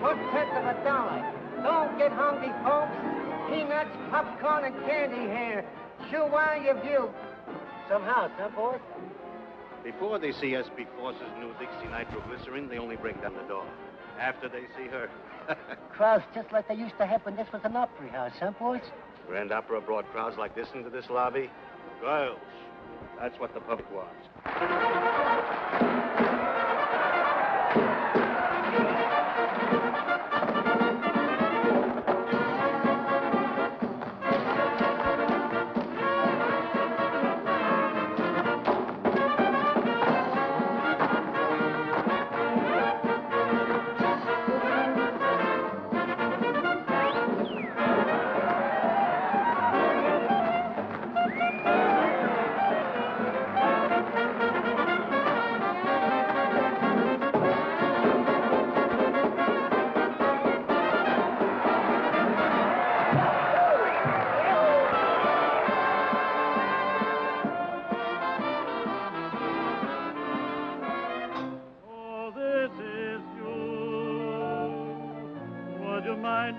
1/10 of $1. Don't get hungry, folks. Peanuts, popcorn, and candy here. Sure while you view. Some house, huh, boys? Before they see SB Force's new Dixie nitroglycerin, they only break down the door. After they see her. Crowds just like they used to have when this was an opera house, huh, boys? Grand Opera brought crowds like this into this lobby. Girls. That's what the public wants.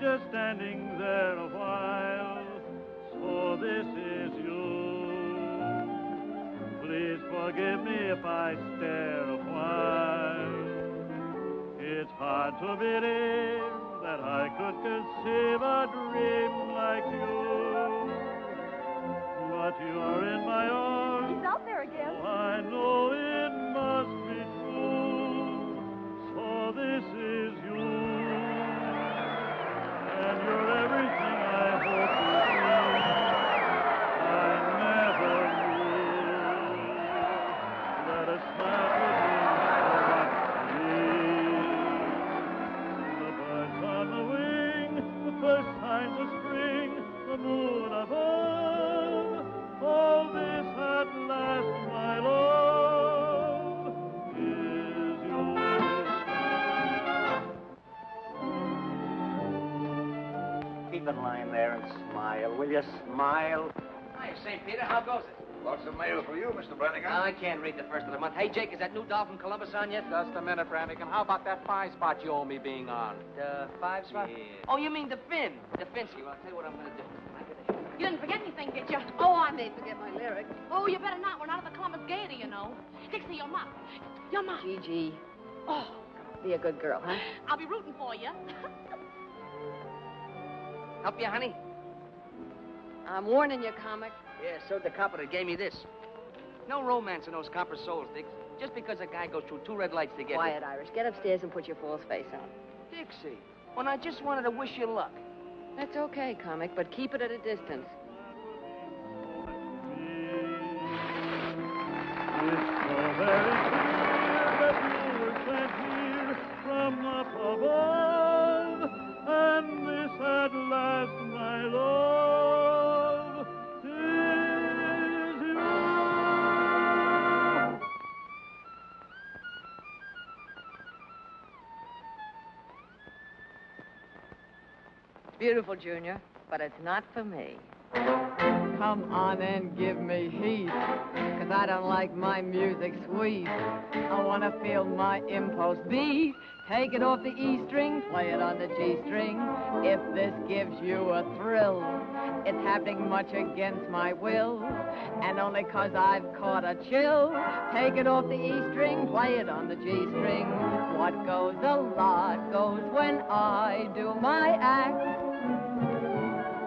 Just standing there a while, so this is you. Please forgive me if I stare a while. It's hard to believe that I could conceive a dream like you. But you're in my arms. He's out there again. Oh, I know it must be true. So this is you. And you're everything I hope to be. I never knew that a smile could mean so much to me. The birds on the wing, the first signs of spring, the moon above, all this at last, my love, is yours. Keep in line there and smile, will you? Smile. Hi, St. Peter. How goes it? Lots of mail for you, Mr. Brannigan. I can't read the first of the month. Hey, Jake, is that new doll from Columbus on yet? Just a minute, Brannigan. How about that 5 spot you owe me being on? The 5 spot? Yeah. Oh, you mean the Finn. The Finsky. Well, I'll tell you what I'm going to do. You didn't forget anything, did you? Oh, I may forget my lyrics. Oh, you better not. We're not at the Columbus Gaiety, you know. Dixie, your mom. Your mom. Gigi. Oh, Be a good girl, huh? I'll be rooting for you. Help you, honey? I'm warning you, comic. Yeah, so the copper that gave me this. No romance in those copper souls, Dix. Just because a guy goes through 2 red lights to get Quiet, Irish. Get upstairs and put your false face on. Dixie, when I just wanted to wish you luck. That's okay, comic, but keep it at a distance. It's so very clear that you were sent here from up above, and this at last, my love, is you. It's beautiful, Junior, but it's not for me. Come on and give me heat, 'cause I don't like my music sweet. I want to feel my impulse beat. Take it off the E string, play it on the G string. If this gives you a thrill, it's happening much against my will, and only 'cause I've caught a chill. Take it off the E string, play it on the G string. What goes a lot goes when I do my act.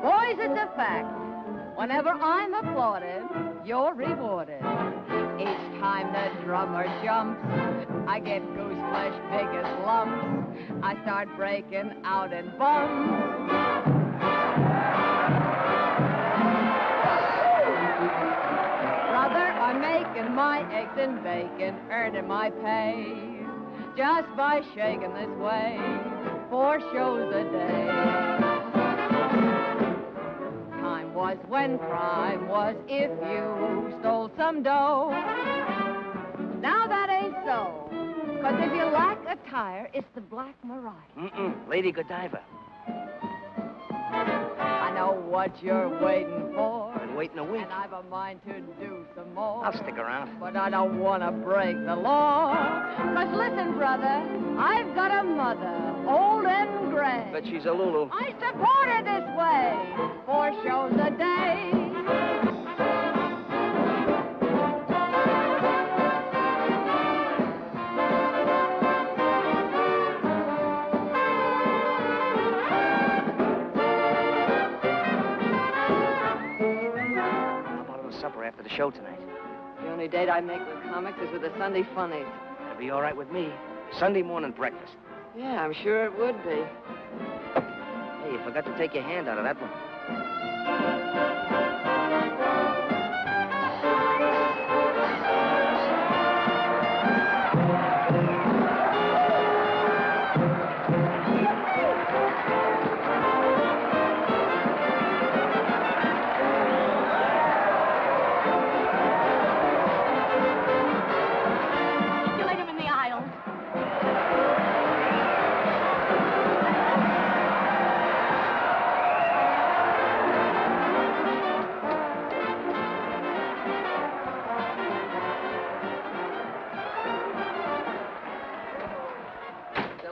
Boys, it's a fact. Whenever I'm applauded, you're rewarded. Each time the drummer jumps, I get goose flesh big as lumps. I start breaking out in bumps. Brother, I'm making my eggs and bacon, earning my pay, just by shaking this way, 4 shows a day. Time was when crime was if you stole some dough. Now that ain't so, 'cause if you lack attire, it's the Black Mariah. Lady Godiva. I know what you're waiting for. waiting a week. And I've a mind to do some more. I'll stick around. But I don't want to break the law. 'Cause listen, brother, I've got a mother, old and gray. Bet she's a Lulu. I support her this way, 4 shows a day. Supper after the show tonight. The only date I make with comics is with the Sunday funnies. That'll be all right with me. Sunday morning breakfast. Yeah, I'm sure it would be. Hey, you forgot to take your hand out of that one.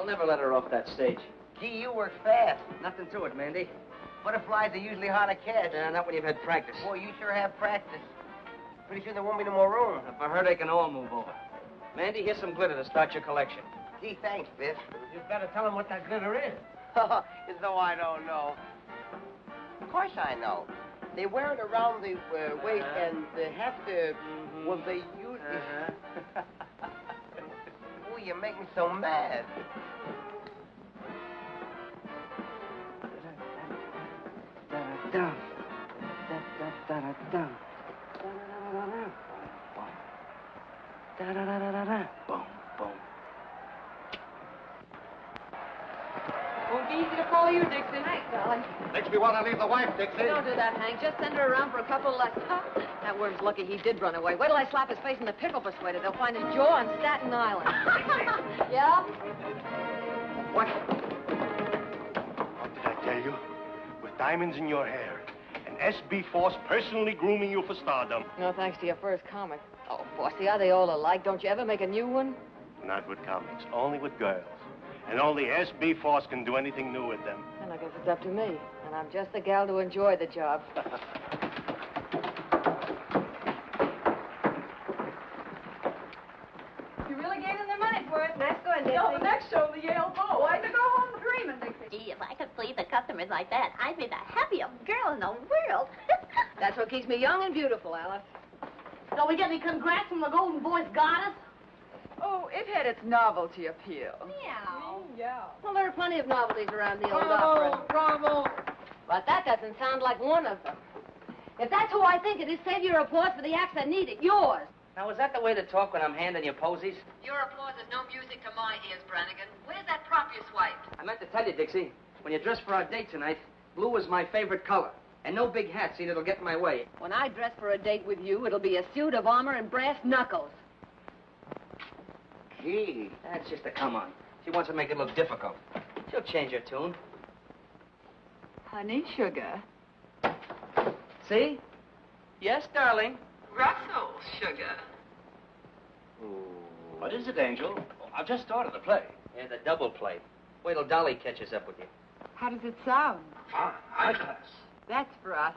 Never let her off that stage. Gee, you work fast. Nothing to it, Mandy. Butterflies are usually hard to catch. Not when you've had practice. Boy, you sure have practice. Pretty soon there won't be no more room. If I heard, they can all move over. Mandy, here's some glitter to start your collection. Gee, thanks, Biff. You better tell him what that glitter is. As though I don't know. Of course I know. They wear it around the waist and they have to... Well, they use it. Oh, you make me so mad. Won't be easy to follow you, Dixie. Thanks, darling. Makes me want to leave the wife, Dixie. Don't do that, Hank. Just send her around for a couple of lessons. That worm's lucky he did run away. Wait till I slap his face in the pickle persuader. They'll find his jaw on Staten Island. Yeah? What? What did I tell you? With diamonds in your hair. And S.B. Force personally grooming you for stardom. No, thanks to your first comic. Oh, Bossy, are they all alike? Don't you ever make a new one? Not with comics, only with girls. And only S.B. Force can do anything new with them. And I guess it's up to me. And I'm just the gal to enjoy the job. You really gave them their money's worth. Nice going, Dixie. No, the next show, the Yale Bow. I could go home dreaming, Dixie. Gee, if I could please the customers like that, I'd be the happiest girl in the world. That's what keeps me young and beautiful, Alice. Don't we get any congrats from the Golden Voice goddess? Oh, it had its novelty appeal. Meow. Yeah. Well, there are plenty of novelties around the old opera. Bravo. But that doesn't sound like one of them. If that's who I think it is, save your applause for the acts that need it. Yours. Now, is that the way to talk when I'm handing you posies? Your applause is no music to my ears, Brannigan. Where's that prop you swiped? I meant to tell you, Dixie, when you dress for our date tonight, blue is my favorite color. And no big hat, see, that'll get in my way. When I dress for a date with you, it'll be a suit of armor and brass knuckles. Gee, that's just a come on. She wants to make it look difficult. She'll change her tune. Honey, sugar. See? Yes, darling. Russell, sugar. What is it, Angel? Oh, I've just started the play. Yeah, the double play. Wait till Dolly catches up with you. How does it sound? Ah, high class. That's for us.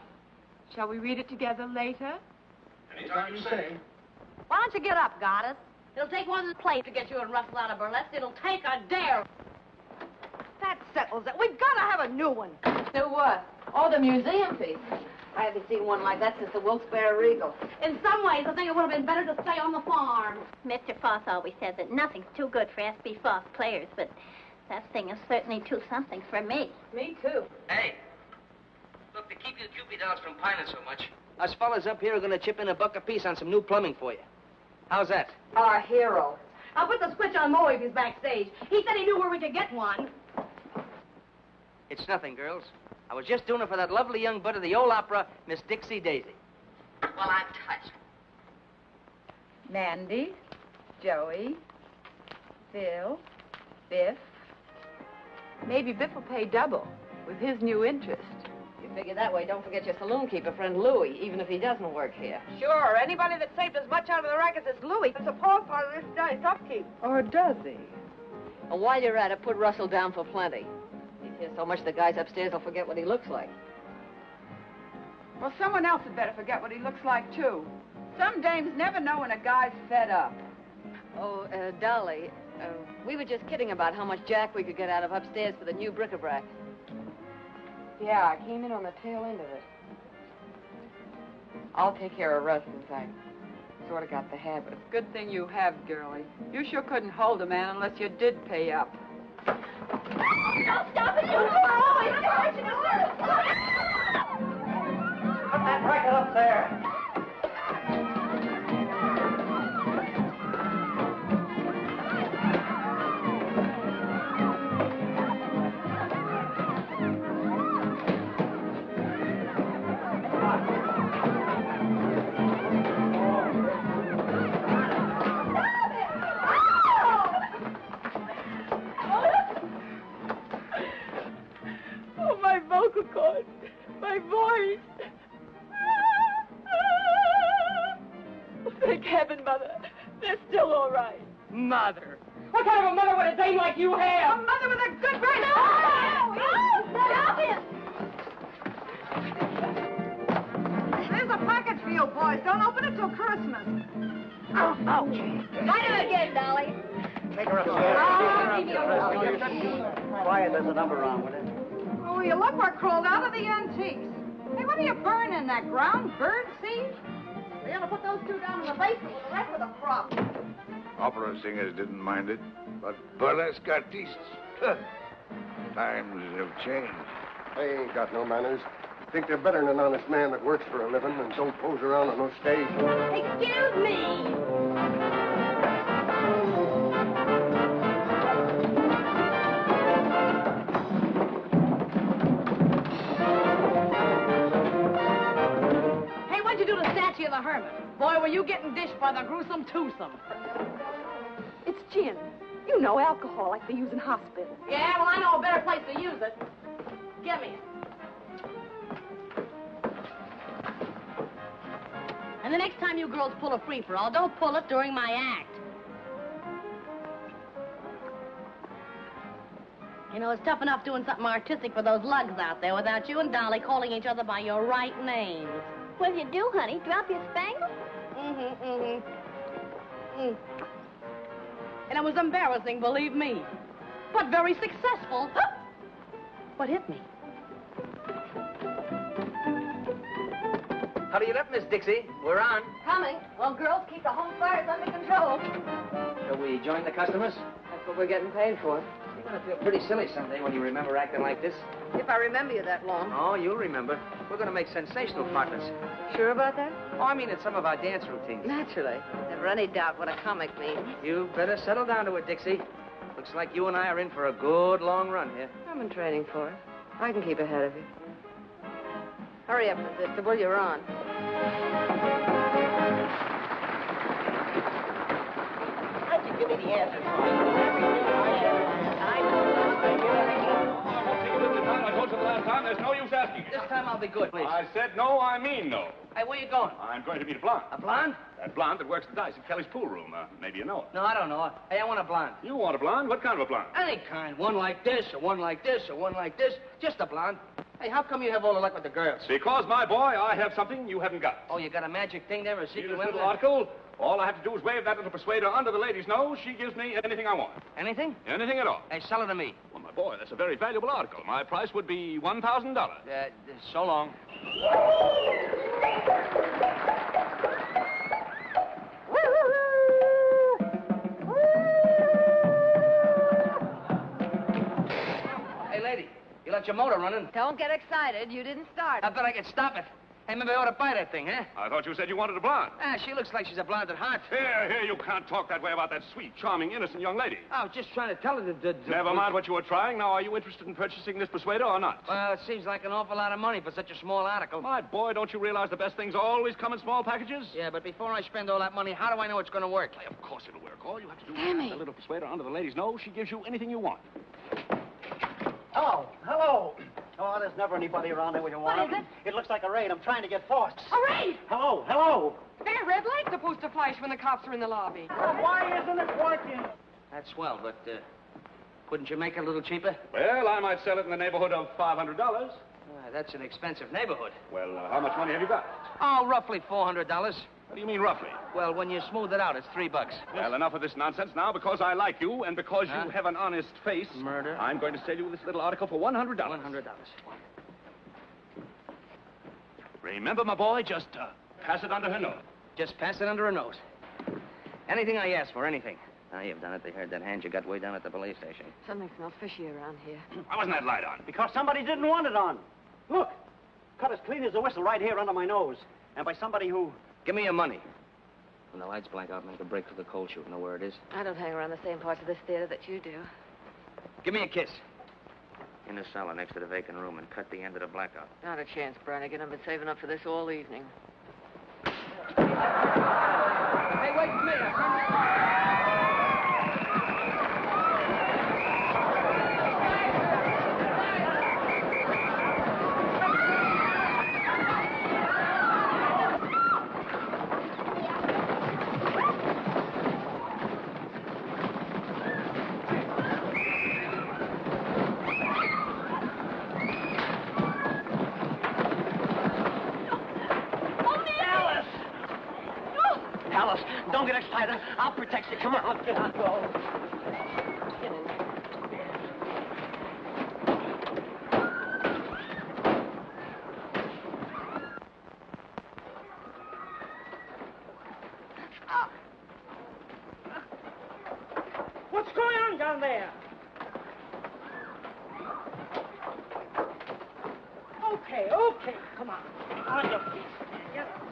Shall we read it together later? Anytime you say. Why don't you get up, goddess? It'll take one plate to get you and Russell out of burlesque. It'll take a dare. That settles it. We've got to have a new one. Do what? Oh, the museum piece. I haven't seen one like that since the Wilkes-Barre Regal. In some ways, I think it would have been better to stay on the farm. Mr. Foss always said that nothing's too good for S.B. Foss players, but that thing is certainly too something for me. Me, too. Hey. Look, to keep you Kewpie dolls from pining so much, us fellas up here are going to chip in $1 apiece on some new plumbing for you. How's that? Our hero. I'll put the switch on Moe if he's backstage. He said he knew where we could get one. It's nothing, girls. I was just doing it for that lovely young bud of the old opera, Miss Dixie Daisy. Well, I'm touched. Mandy, Joey, Phil, Biff. Maybe Biff will pay double with his new interest. If Figure that way, don't forget your saloon keeper friend Louie, even if he doesn't work here. Sure, anybody that saved as much out of the rackets as Louie is a poor part of this guy's upkeep. Or does he? And while you're at it, put Russell down for plenty. He's here so much the guys upstairs will forget what he looks like. Well, someone else had better forget what he looks like, too. Some dames never know when a guy's fed up. Oh, Dolly, we were just kidding about how much jack we could get out of upstairs for the new bric-a-brac. Yeah, I came in on the tail end of it. I'll take care of Russ since I sort of got the habit. Good thing you have, girlie. You sure couldn't hold a man unless you did pay up. Don't stop it, you always Put that racket up there. Oh, my vocal cords, my voice. Thank heaven, Mother. They're still all right. Mother? What kind of a mother would a dame like you have? A mother with a good brain. Stop him! There's a package for you, boys. Don't open it till Christmas. Oh, ouch. Fight him again, Dolly. Take her Quiet, there's a number on with it. Oh, you look what crawled out of the antiques. Hey, what are you burning, that ground bird seed? We ought to put those two down in the basement with the rest of the crop. Opera singers didn't mind it, but burlesque artistes, times have changed. They ain't got no manners. Think they're better than an honest man that works for a living and don't pose around on no stage. Excuse me. Hey, what'd you do to Statue of the Hermit? Boy, were you getting dished by the gruesome twosome. It's gin. You know, alcohol like they use in hospitals. Yeah, well, I know a better place to use it. Give me it. And the next time you girls pull a free-for-all, don't pull it during my act. You know, it's tough enough doing something artistic for those lugs out there without you and Dolly calling each other by your right names. What'll you do, honey? Drop your spangle? And it was embarrassing, believe me. But very successful. What hit me? How do you look, Miss Dixie? We're on. Coming. Well, girls, keep the home fires under control. Shall we join the customers? That's what we're getting paid for. You're going to feel pretty silly someday when you remember acting like this. If I remember you that long. Oh, you'll remember. We're going to make sensational partners. Sure about that? Oh, I mean in some of our dance routines. Naturally. Never any doubt what a comic means. You better settle down to it, Dixie. Looks like you and I are in for a good long run here. I'm in training for it. I can keep ahead of you. Hurry up, Miss Istable, you're on. How'd you give me the answer? I told you the last time, there's no use asking. This time I'll be good, please. I said no, I mean no. Hey, where you going? I'm going to meet a blonde. A blonde? That blonde that works the dice at Kelly's pool room. Maybe you know her. No, I don't know her. Hey, I want a blonde. You want a blonde? What kind of a blonde? Any kind. One like this, or one like this, or one like this. Just a blonde. Hey, how come you have all the luck with the girls? Because, my boy, I have something you haven't got. Oh, you got a magic thing there, a See secret this weapon? little article? All I have to do is wave that little persuader under the lady's nose. She gives me anything I want. Anything? Anything at all. Hey, sell it to me. Well, my boy, that's a very valuable article. My price would be $1,000. So long. Hey, lady, you left your motor running. Don't get excited. You didn't start. I bet I could stop it. Hey, maybe I ought to buy that thing, huh? I thought you said you wanted a blonde. Ah, she looks like she's a blonde at heart. Here, you can't talk that way about that sweet, charming, innocent young lady. I was just trying to tell her that... Never mind what you were trying. Now, are you interested in purchasing this persuader or not? Well, it seems like an awful lot of money for such a small article. My boy, don't you realize the best things always come in small packages? Yeah, but before I spend all that money, how do I know it's going to work? Why, of course it'll work. All you have to do Sammy. is put the little persuader under the lady's nose. She gives you anything you want. Oh, hello. Oh, Oh, there's never anybody around there when you want What is them. It looks like a raid. I'm trying to get Foss. A raid! Hello, hello. That red light's supposed to flash when the cops are in the lobby. Well, why isn't it working? That's swell, but, couldn't you make it a little cheaper? Well, I might sell it in the neighborhood of $500. That's an expensive neighborhood. Well, how much money have you got? Oh, roughly $400. What do you mean, roughly? Well, when you smooth it out, it's $3. Well, enough of this nonsense now. Because I like you and because you have an honest face. Murder. I'm going to sell you this little article for $100. $100. Remember, my boy, just pass it under her nose. Just pass it under her nose. Anything I ask for, anything. Now, you've done it. They heard that hand you got way down at the police station. Something smells fishy around here. Why wasn't that light on? Because somebody didn't want it on. Look, cut as clean as a whistle right here under my nose. And by somebody who... Give me your money. When the lights blank out, make a break for the cold chute. Know where it is? I don't hang around the same parts of this theater that you do. Give me a kiss. In the cellar next to the vacant room and cut the end of the blackout. Not a chance, Brannigan. I've been saving up for this all evening. Hey, wait for me. Alice, don't get excited. I'll protect you. Come on, get on. Go. Get in. What's going on down there? Okay, come on. On your feet. Get up.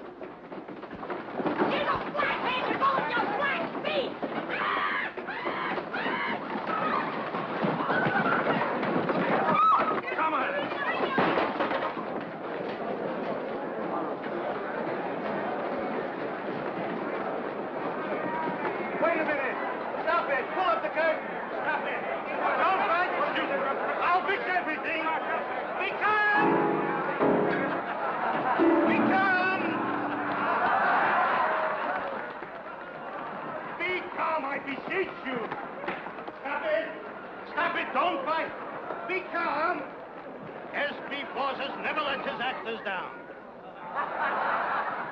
Wait a minute. Stop it. Pull up the curtain. Stop it. Don't fight. I'll fix everything. Be calm. Be calm. Be calm, I beseech you. Stop it. Stop it. Don't fight. Be calm. S.B. Forces never lets his actors down.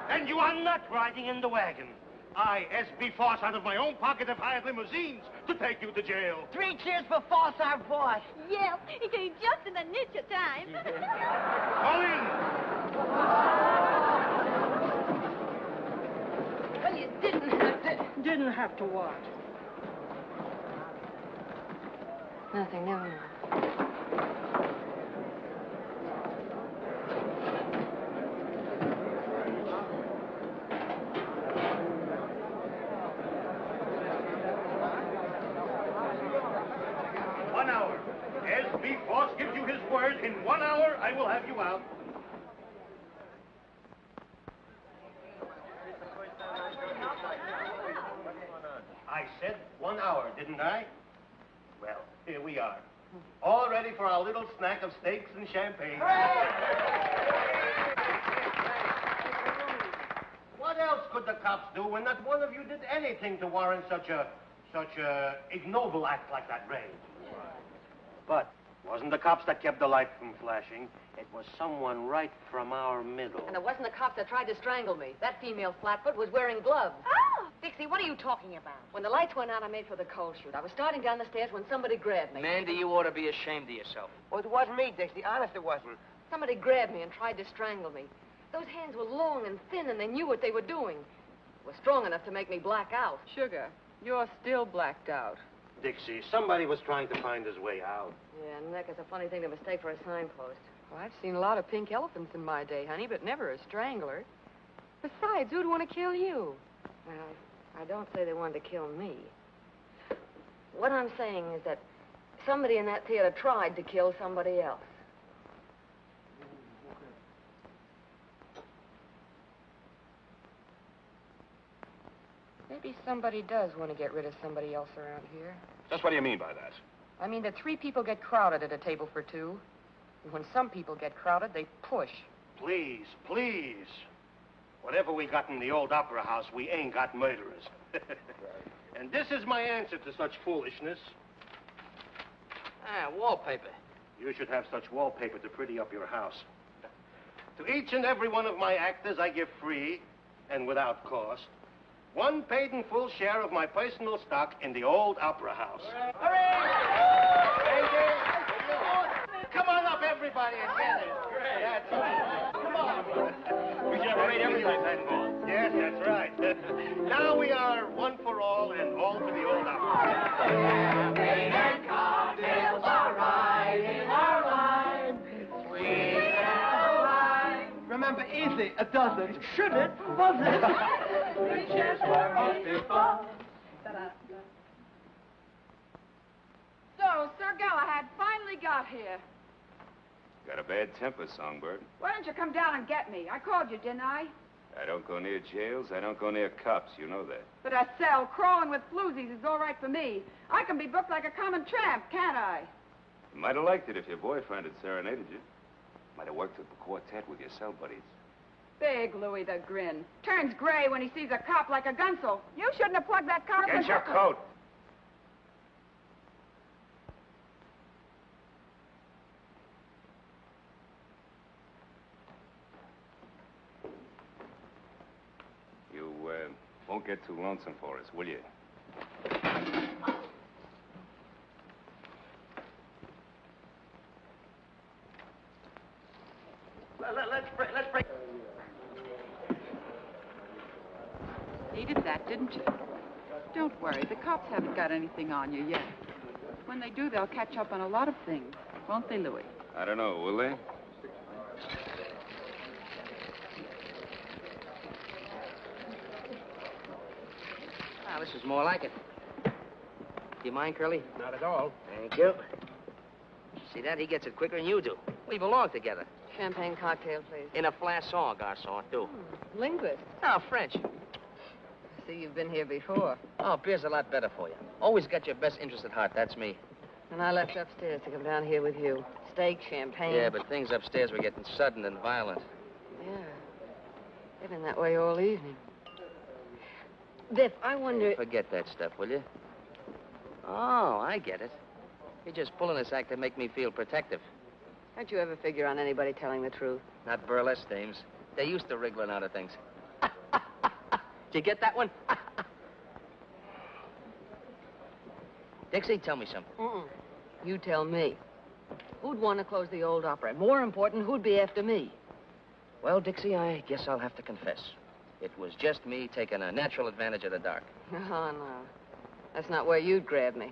And you are not riding in the wagon. I, S.B. Force, out of my own pocket, have hired limousines to take you to jail. 3 cheers for Force, our boss. Yeah, he came just in the nick of time. Call in. Well, you didn't have to what? Nothing, never mind. 1 hour. S.B. Force gives you his word. In 1 hour, I will have you out. I said 1 hour, didn't I? Well, here we are. All ready for our little snack of steaks and champagne. What else could the cops do when not one of you did anything to warrant such a ignoble act like that raid? But it wasn't the cops that kept the light from flashing. It was someone right from our middle. And it wasn't the cops that tried to strangle me. That female flatfoot was wearing gloves. Oh! Dixie, what are you talking about? When the lights went out, I made for the coal chute. I was starting down the stairs when somebody grabbed me. Mandy, you ought to be ashamed of yourself. Well, it wasn't me, Dixie. Honest, it wasn't. Somebody grabbed me and tried to strangle me. Those hands were long and thin, and they knew what they were doing. They were strong enough to make me black out. Sugar, you're still blacked out. Dixie, somebody was trying to find his way out. Yeah, neck is a funny thing to mistake for a signpost. Well, I've seen a lot of pink elephants in my day, honey, but never a strangler. Besides, who'd want to kill you? Well, I don't say they wanted to kill me. What I'm saying is that somebody in that theater tried to kill somebody else. Maybe somebody does want to get rid of somebody else around here. Just what do you mean by that? I mean that 3 people get crowded at a table for 2. When some people get crowded, they push. Please, please. Whatever we got in the old opera house, we ain't got murderers. And this is my answer to such foolishness. Ah, wallpaper. You should have such wallpaper to pretty up your house. To each and every one of my actors, I give free, and without cost, one paid in full share of my personal stock in the old opera house. Come on up, everybody, and get it. That's right. Come on. We should have a rate everything then. Yes, that's right. Now we are one for all and all for the old opera. Champagne and cocktails are right in our line. Sweet and wine. Remember, easy, a dozen. Should it, was it? Riches were most before. So, Sir Galahad finally got here. Got a bad temper, Songbird. Why didn't you come down and get me? I called you, didn't I? I don't go near jails. I don't go near cops. You know that. But a cell crawling with floozies is all right for me. I can be booked like a common tramp, can't I? You might have liked it if your boyfriend had serenaded you. Might have worked up a quartet with your cell buddies. Big Louis the Grin. Turns gray when he sees a cop like a gunsel. You shouldn't have plugged that car up Get in your Brooklyn. coat. You, won't get too lonesome for us, will you? Let's break. Needed that, didn't you? Don't worry, the cops haven't got anything on you yet. When they do, they'll catch up on a lot of things. Won't they, Louis? I don't know, will they? Ah, this is more like it. Do you mind, Curly? Not at all. Thank you. See that? He gets it quicker than you do. We belong together. Champagne cocktail, please. In a flasson, garçon, too. Linguist. Oh, French. I see you've been here before. Oh, beer's a lot better for you. Always got your best interest at heart, that's me. And I left upstairs to come down here with you. Steak, champagne. Yeah, but things upstairs were getting sudden and violent. Yeah. They've been that way all evening. Biff, I wonder... Forget that stuff, will you? Oh, I get it. You're just pulling this act to make me feel protective. Don't you ever figure on anybody telling the truth? Not burlesque dames. They're used to wriggling out of things. Did you get that one? Dixie, tell me something. Mm-mm. You tell me. Who'd want to close the old opera? And more important, who'd be after me? Well, Dixie, I guess I'll have to confess. It was just me taking a natural advantage of the dark. Oh, no. That's not where you'd grab me.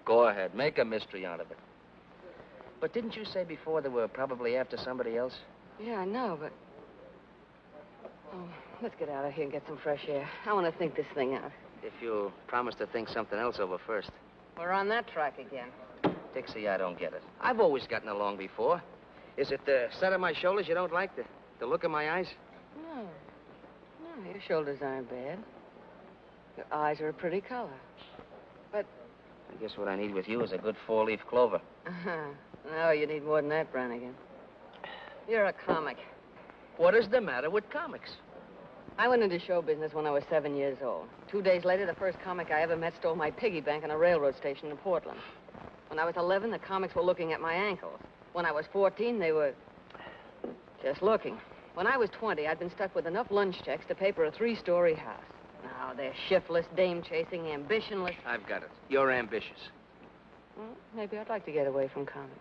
Go ahead. Make a mystery out of it. But didn't you say before they were probably after somebody else? Yeah, I know, but... Oh, let's get out of here and get some fresh air. I want to think this thing out. If you'll promise to think something else over first. We're on that track again. Dixie, I don't get it. I've always gotten along before. Is it the set of my shoulders you don't like? The look in my eyes? No. No, your shoulders aren't bad. Your eyes are a pretty color. But... I guess what I need with you is a good four-leaf clover. No, you need more than that, Brannigan. You're a comic. What is the matter with comics? I went into show business when I was 7 years old. 2 days later, the first comic I ever met stole my piggy bank on a railroad station in Portland. When I was 11, the comics were looking at my ankles. When I was 14, they were just looking. When I was 20, I'd been stuck with enough lunch checks to pay for a 3-story house. Now, they're shiftless, dame-chasing, ambitionless. I've got it. You're ambitious. Well, maybe I'd like to get away from comics.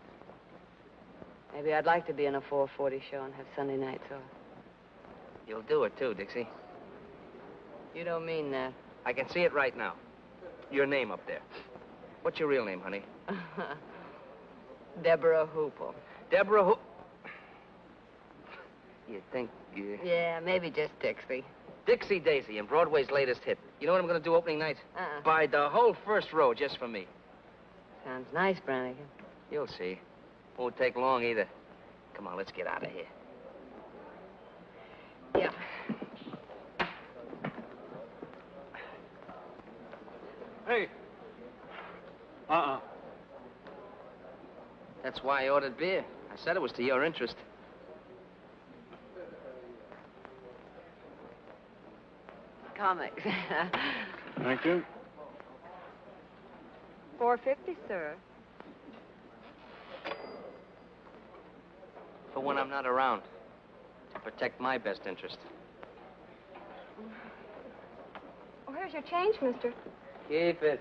Maybe I'd like to be in a 4:40 show and have Sunday nights off. You'll do it, too, Dixie. You don't mean that. I can see it right now. Your name up there. What's your real name, honey? Deborah Hoople. Deborah Hoople. You think you... Yeah, maybe just Dixie. Dixie Daisy and Broadway's latest hit. You know what I'm going to do opening night? Buy the whole first row just for me. Sounds nice, Brannigan. You'll see. Won't take long either. Come on, let's get out of here. Yeah. Hey. That's why I ordered beer. I said it was to your interest. Comics. Thank you. $4.50, sir. For when I'm not around. To protect my best interest. Where's your change, mister? Keep it.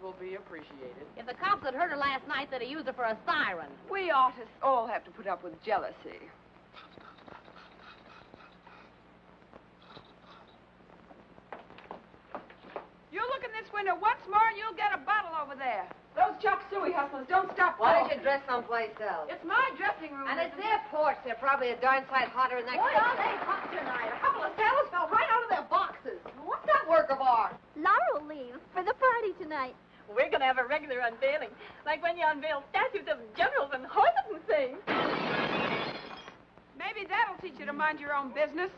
Will be appreciated. If the cops had heard her last night, they'd have used her for a siren. We artists all have to put up with jealousy. You look in this window once more and you'll get a bottle over there. Those chop suey hustlers don't stop Why talking. don't you dress someplace else? It's my dressing room. And it's their porch. They're probably a darn sight hotter in that Boy, are they hot tonight. A couple of sailors fell right out of their boxes. What's that work of art? Laura will leave for the party tonight. We're going to have a regular unveiling, like when you unveil statues of generals and horses and things. Maybe that'll teach you to mind your own business.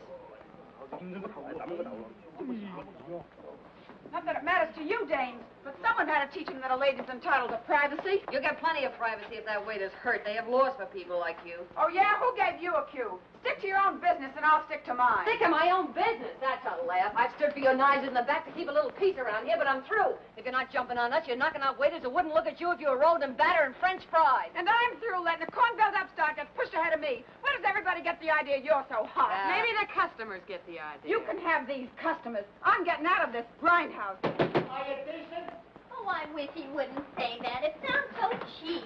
Not that it matters to you, dames, but someone had to teach them that a lady's entitled to privacy. You'll get plenty of privacy if that waiter's hurt. They have laws for people like you. Oh, yeah? Who gave you a cue? Stick to your own business and I'll stick to mine. Stick to my own business. That's a laugh. I've stood for your knives in the back to keep a little peace around here, but I'm through. If you're not jumping on us, you're knocking out waiters who wouldn't look at you if you were rolled in batter and French fries. And I'm through letting a corn-filled upstart that's pushed ahead of me. Where does everybody get the idea you're so hot? Maybe the customers get the idea. You can have these customers. I'm getting out of this grindhouse. Are you decent? Oh, I wish he wouldn't say that. It sounds so cheap.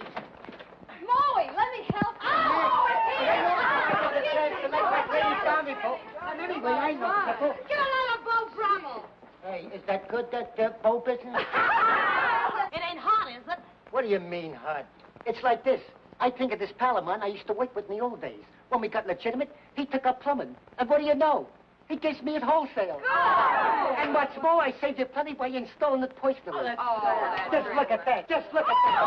Molly, let me help you. Anyway, I know. Get out of Bo Brummel. Hey, is that good, that bow business? It ain't hot, is it? What do you mean, hot? It's like this. I think of this pal of mine I used to work with in the old days. When we got legitimate, he took up plumbing. And what do you know? He gives me at wholesale. Oh. And what's more, I saved you plenty by installing it personally. Just look at that. Just look at that.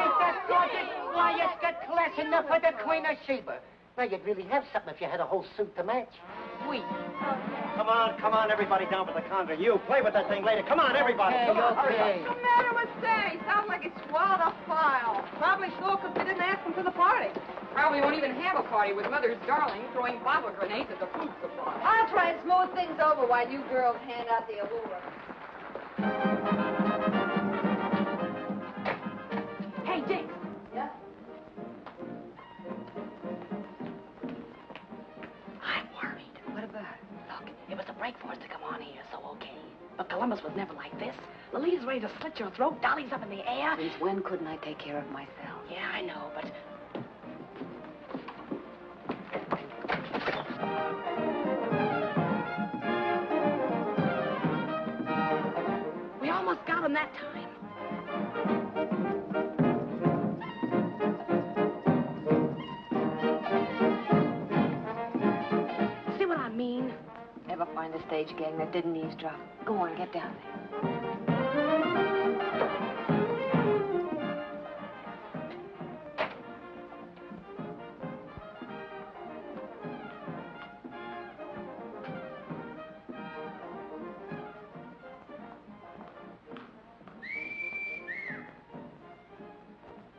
Ain't that gorgeous? Why, it's got class enough for the Queen of Sheba. Now, you'd really have something if you had a whole suit to match. Sweet. Come on, everybody down for the conga. You, play with that thing later. Come on, everybody. Come on, hurry up. What's the matter with Sammy? Sounds like he swallowed a file. Probably so, because we didn't ask him to the party. Probably won't even have a party with Mother's darling throwing bottle grenades at the food supply. I'll try and smooth things over while you girls hand out the allure. Hey, Dix. Yeah? I'm worried. What about? Look, it was a break for us to come on here, so okay. But Columbus was never like this. Lolita's ready to slit your throat. Dolly's up in the air. Since when couldn't I take care of myself? Yeah, I know, but... We almost got him that time. See what I mean? Ever find a stage gang that didn't eavesdrop? Go on, get down there.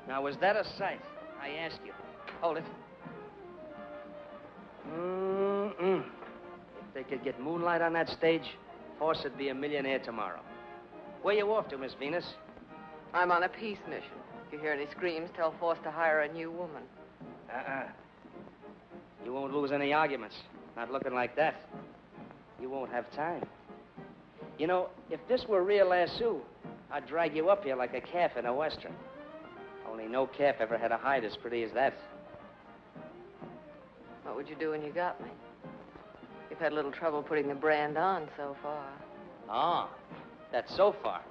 Now, was that a sight? I ask you. Hold it. Mm-mm. If they could get moonlight on that stage, Force would be a millionaire tomorrow. Where you off to, Miss Venus? I'm on a peace mission. If you hear any screams, tell Force to hire a new woman. You won't lose any arguments. Not looking like that. You won't have time. You know, if this were real lasso, I'd drag you up here like a calf in a western. Only no calf ever had a hide as pretty as that. What would you do when you got me? You've had a little trouble putting the brand on so far. Ah, that's so far.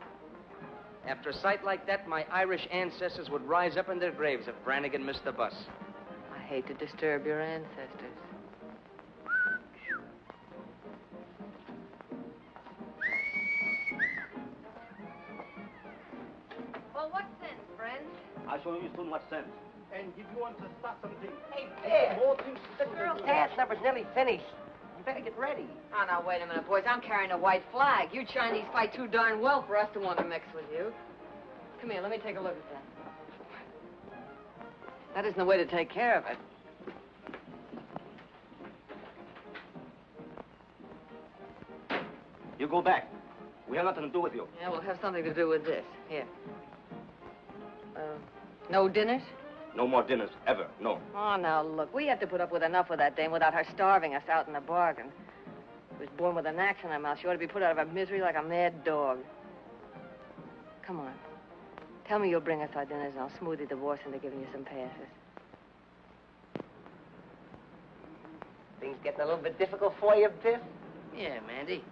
After a sight like that, my Irish ancestors would rise up in their graves if Brannigan missed the bus. I hate to disturb your ancestors. showing you so much sense. And if you want to start something... Hey, Bear, more things... the girl's dance number's nearly finished. You better get ready. Oh, now, wait a minute, boys. I'm carrying a white flag. You Chinese fight too darn well for us to want to mix with you. Come here, let me take a look at that. That isn't the way to take care of it. You go back. We have nothing to do with you. Yeah, we'll have something to do with this. Here. No dinners? No more dinners, ever. No. Oh, now, look. We have to put up with enough with that dame without her starving us out in the bargain. She was born with an axe in her mouth. She ought to be put out of her misery like a mad dog. Come on. Tell me you'll bring us our dinners, and I'll smooth the divorce into giving you some passes. Things getting a little bit difficult for you, Biff? Yeah, Mandy.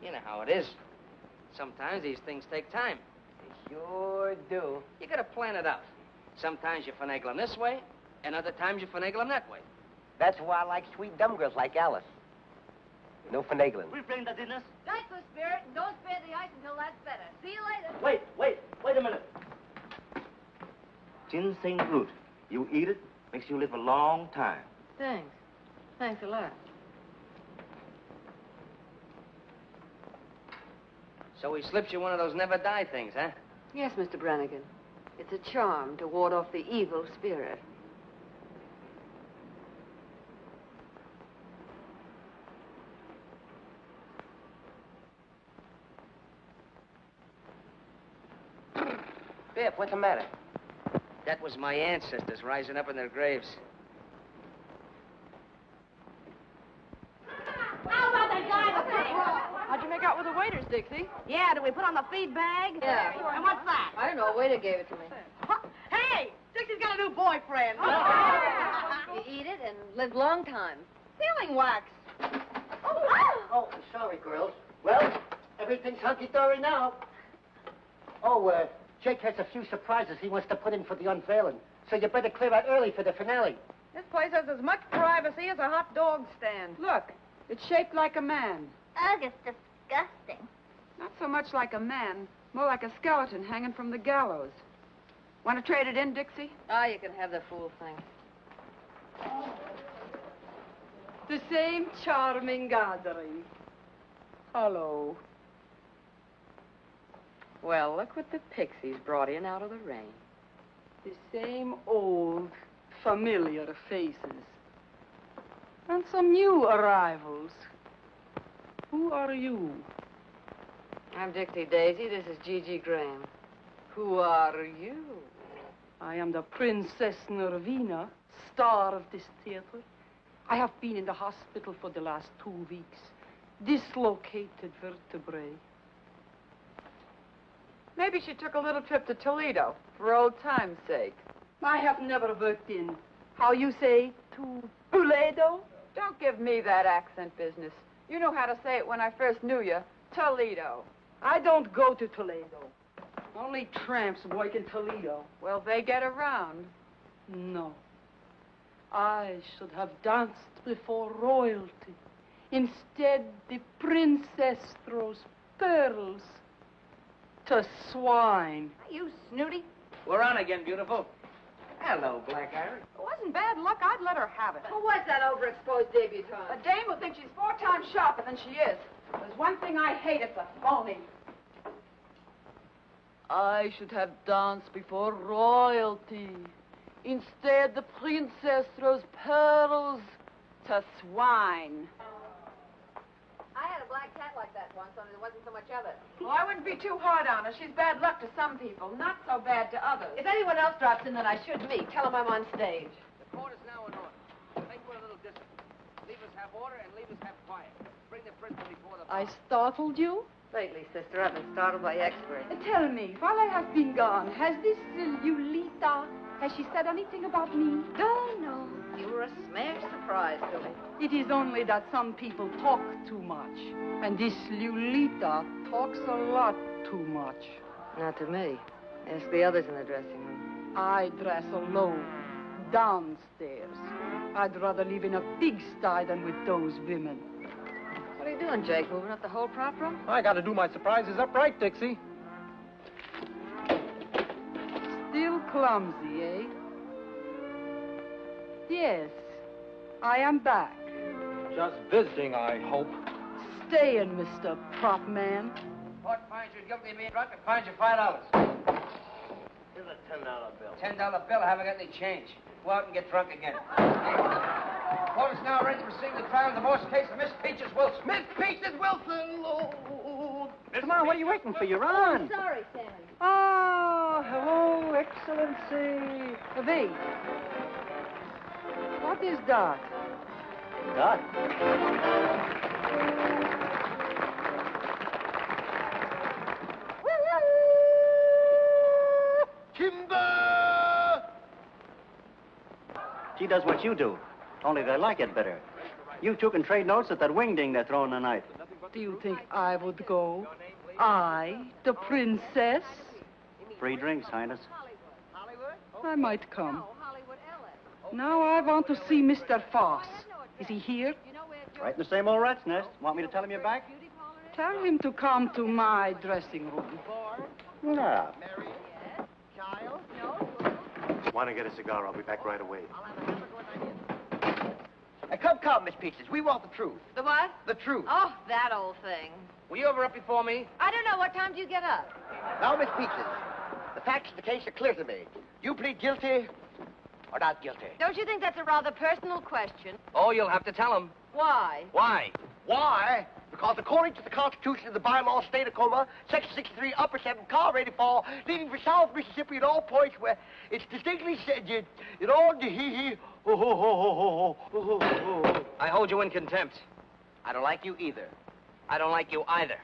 You know how it is. Sometimes these things take time. They sure do. You gotta plan it out. Sometimes you finagle them this way, and other times you finagle them that way. That's why I like sweet dumb girls like Alice. No finagling. We bring the dinners. Take the spirit and don't spare the ice until that's better. See you later. Wait a minute. Ginseng root. You eat it, makes you live a long time. Thanks. Thanks a lot. So he slips you one of those never die things, huh? Yes, Mr. Brannigan. It's a charm to ward off the evil spirit. Biff, what's the matter? That was my ancestors rising up in their graves. How about that guy with the... How'd you make out with the waiters, Dixie? Yeah, did we put on the feed bag? Yeah. And what's that? I don't know. A waiter gave it to me. Hey, Dixie's got a new boyfriend. You eat it and live long time. Sealing wax. Oh, sorry, girls. Well, everything's hunky-dory now. Oh, Jake has a few surprises he wants to put in for the unveiling. So you better clear out early for the finale. This place has as much privacy as a hot dog stand. Look, it's shaped like a man. Ugh, it's disgusting. Not so much like a man, more like a skeleton hanging from the gallows. Want to trade it in, Dixie? Ah, you can have the fool thing. The same charming gathering. Hello. Well, look what the pixies brought in out of the rain. The same old, familiar faces. And some new arrivals. Who are you? I'm Dixie Daisy. This is Gigi Graham. Who are you? I am the Princess Nervina, star of this theater. I have been in the hospital for the last 2 weeks. Dislocated vertebrae. Maybe she took a little trip to Toledo for old time's sake. I have never worked in, how you say, Toledo? Don't give me that accent business. You know how to say it when I first knew you. Toledo. I don't go to Toledo. Only tramps work in Toledo. Well, they get around. No. I should have danced before royalty. Instead, the princess throws pearls to swine. You snooty. We're on again, beautiful. Hello, Black Iris. It wasn't bad luck. I'd let her have it. Who was that overexposed debutante? A dame who thinks she's 4 times sharper than she is. There's one thing I hate, it's a phony. I should have danced before royalty. Instead, the princess throws pearls To swine. I had a black cat like that once, only there wasn't so much of it. Well, I wouldn't be too hard on her. She's bad luck to some people, not so bad to others. If anyone else drops in that I should meet, tell them I'm on stage. The court is now in order. Take one a little distance. Leave us have order and leave us have quiet. Bring the prisoner before the bar. I startled you? Lately, sister, I've been startled by experts. Tell me, while I have been gone, has this Lulita, has she said anything about me? No. You were a smash surprise to me. It is only that some people talk too much. And this Lulita talks a lot too much. Not to me. Ask the others in the dressing room. I dress alone, downstairs. I'd rather live in a pigsty than with those women. What are you doing, Jake? Moving up the whole prop room? I gotta do my surprises up right, Dixie. Still little clumsy, eh? Yes, I am back. Just visiting, I hope. Staying, Mr. Prop Man. Court finds you guilty of being drunk and fines you $5. Here's a $10 bill. $10 bill, I haven't got any change. Go out and get drunk again. Court is now ready to proceed the trial in the divorce case of Miss Peaches Wilson. Miss Peaches Wilson, Lord. Come on, what are you waiting for? You're on. Sorry, Sammy. Oh, hello, Excellency. V. What is that? Dot. Timber! She does what you do, only they like it better. You two can trade notes at that wingding they're throwing tonight. Do you think I would go? I, the princess? Free drinks, Highness. I might come. Now I want to see Mr. Foss. Is he here? Right in the same old rat's nest. Want me to tell him you're back? Tell him to come to my dressing room. No. Want to get a cigar? I'll be back right away. Come, Miss Peaches. We want the truth. The what? The truth. Oh, that old thing. Were you ever up before me? I don't know. What time do you get up? Now, Miss Peaches, the facts of the case are clear to me. You plead guilty or not guilty? Don't you think that's a rather personal question? Oh, you'll have to tell him. Why? Why? Why? Because according to the Constitution of the bylaw state of Tacoma, Section 63, Upper 7, car ready to fall, leaving for South Mississippi at all points where it's distinctly said, you know, I hold you in contempt. I don't like you either. I don't like you either.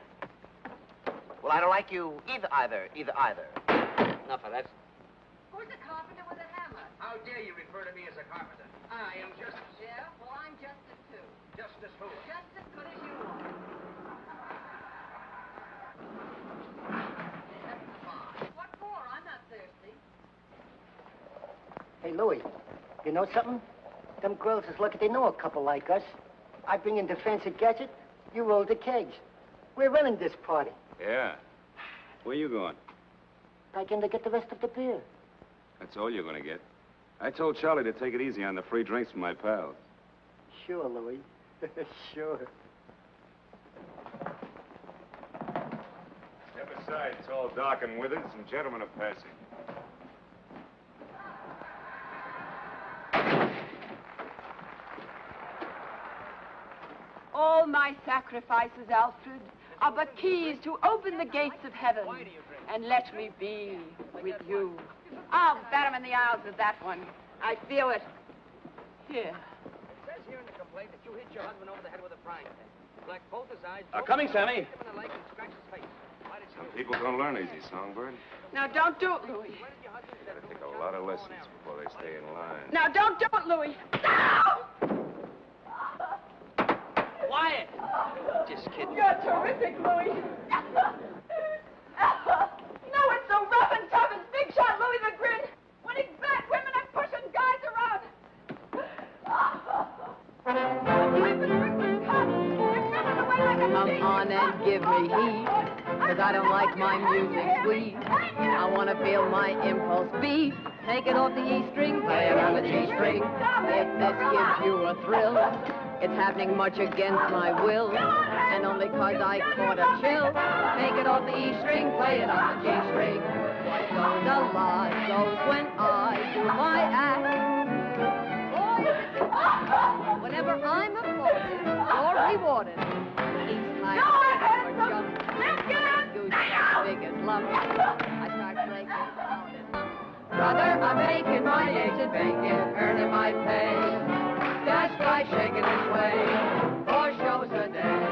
Well, I don't like you either. Enough of that. Who's a carpenter with a hammer? How dare you refer to me as a carpenter? I am Justice. Yeah? Well, I'm Justice, too. Justice who? Just as good as you are. What for? I'm not thirsty. Hey, Louie, you know something? Them girls is lucky they know a couple like us. I bring in the fancy gadget, you roll the kegs. We're running this party. Yeah. Where you going? Back in to get the rest of the beer. That's all you're going to get. I told Charlie to take it easy on the free drinks from my pals. Sure, Louie. Sure. Step aside. It's all dark and withered. Some gentlemen are passing. All my sacrifices, Alfred, are but keys to open the gates of heaven and let me be with you. I'll bat him in the aisles with that one. I feel it. Here. It says here in the complaint that you hit your husband over the head with a frying pan. Blacked both his eyes. Coming, Sammy. Hit him in the leg and scratched his face. Why did you... People don't learn easy, Songbird. Now, don't do it, Louis. Gotta take a lot of lessons before they stay in line. Now, don't do it, Louis. No! Quiet! Just kidding. You're terrific, Louis. No, it's so rough and tough and big shot Louis the Grin. Winning fat women and pushing guys around. Come on and give me heat, 'cause I don't like my music sweet. I want to feel my impulse beat. Take it off the E string, play it on the G string. If this gives you a thrill, it's happening much against my will, and only 'cause I caught a chill. Take it off the E string, play it on the G string. What goes a lot goes when I do my act. Whenever I'm applauded or rewarded, each time or jump, goose as big as lump, I start breaking out and brother, I'm making my eggs and bacon, earning my pay. That guy shaking his way, 4 shows a day.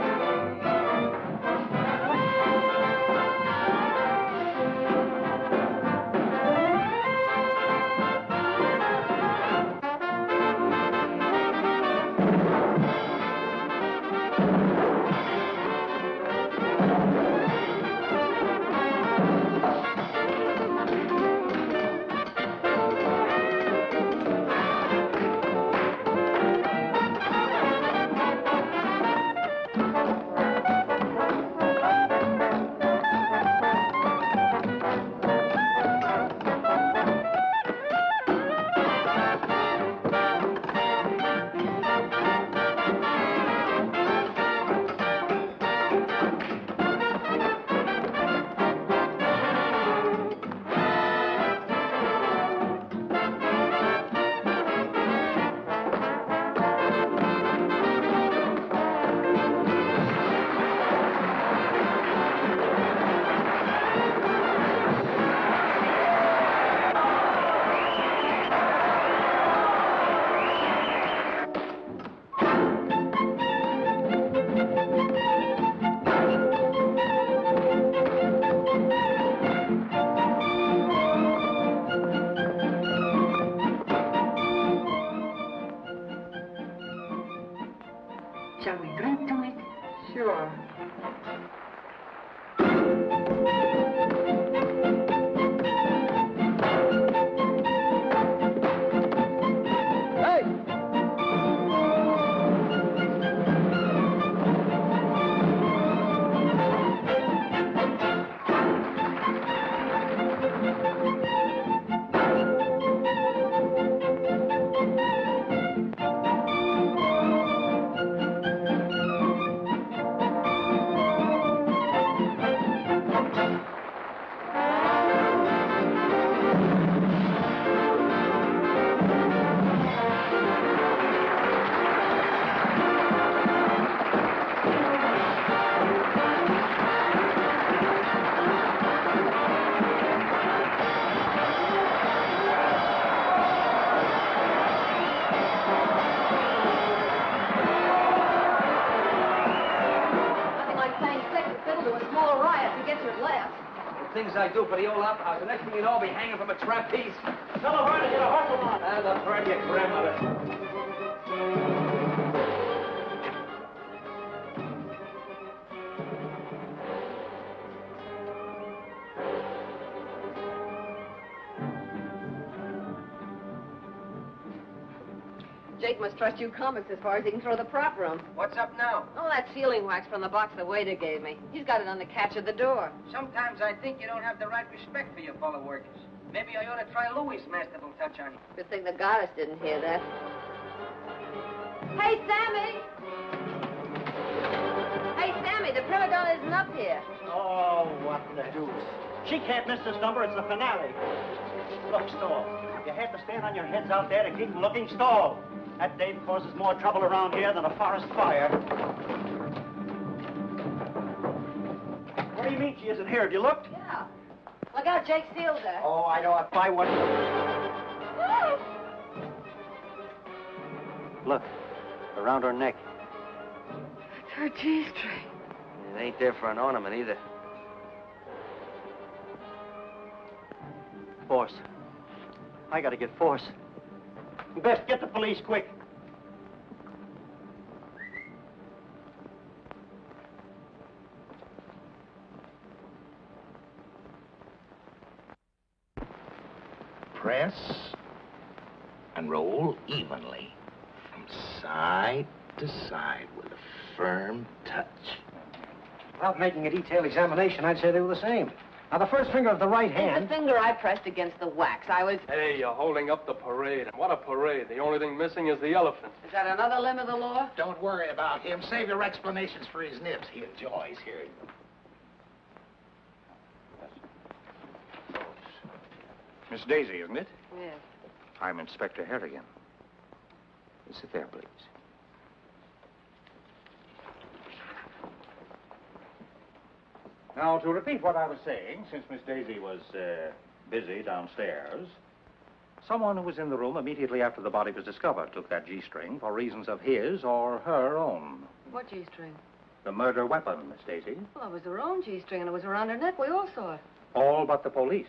Things I do for the old opera house. The next thing you know, I'll be hanging from a trapeze. Tell her to get a hustle on. And the bird, your grandmother. Jake must trust you comics as far as he can throw the prop room. What's up now? Oh, that sealing wax from the box the waiter gave me. He's got it on the catch of the door. Sometimes I think you don't have the right respect for your fellow workers. Maybe I ought to try Louis' masterful touch on you. Good thing the goddess didn't hear that. Hey, Sammy! Hey, Sammy, the prima donna isn't up here. Oh, what the deuce. She can't miss this number. It's the finale. Look, Stall. You have to stand on your heads out there to keep them looking. Stall. That dame causes more trouble around here than a forest fire. What do you mean she isn't here? Have you looked? Yeah. Look out, Jake sealed her. Oh, I know. I'll buy one. Look, around her neck. It's her G-string. It ain't there for an ornament either. Force. I gotta get Force. You best get the police quick. Press and roll evenly from side to side with a firm touch. Without making a detailed examination, I'd say they were the same. Now, the first finger of the right It's hand... the finger I pressed against the wax. I was... Hey, you're holding up the parade. And what a parade. The only thing missing is the elephant. Is that another limb of the law? Don't worry about him. Save your explanations for his nibs. He enjoys hearing them. Miss Daisy, isn't it? Yes. I'm Inspector Harrigan. Sit there, please. Now, to repeat what I was saying, since Miss Daisy was busy downstairs, someone who was in the room immediately after the body was discovered took that G-string for reasons of his or her own. What G-string? The murder weapon, Miss Daisy. Well, it was her own G-string, and it was around her neck. We all saw it. All but the police.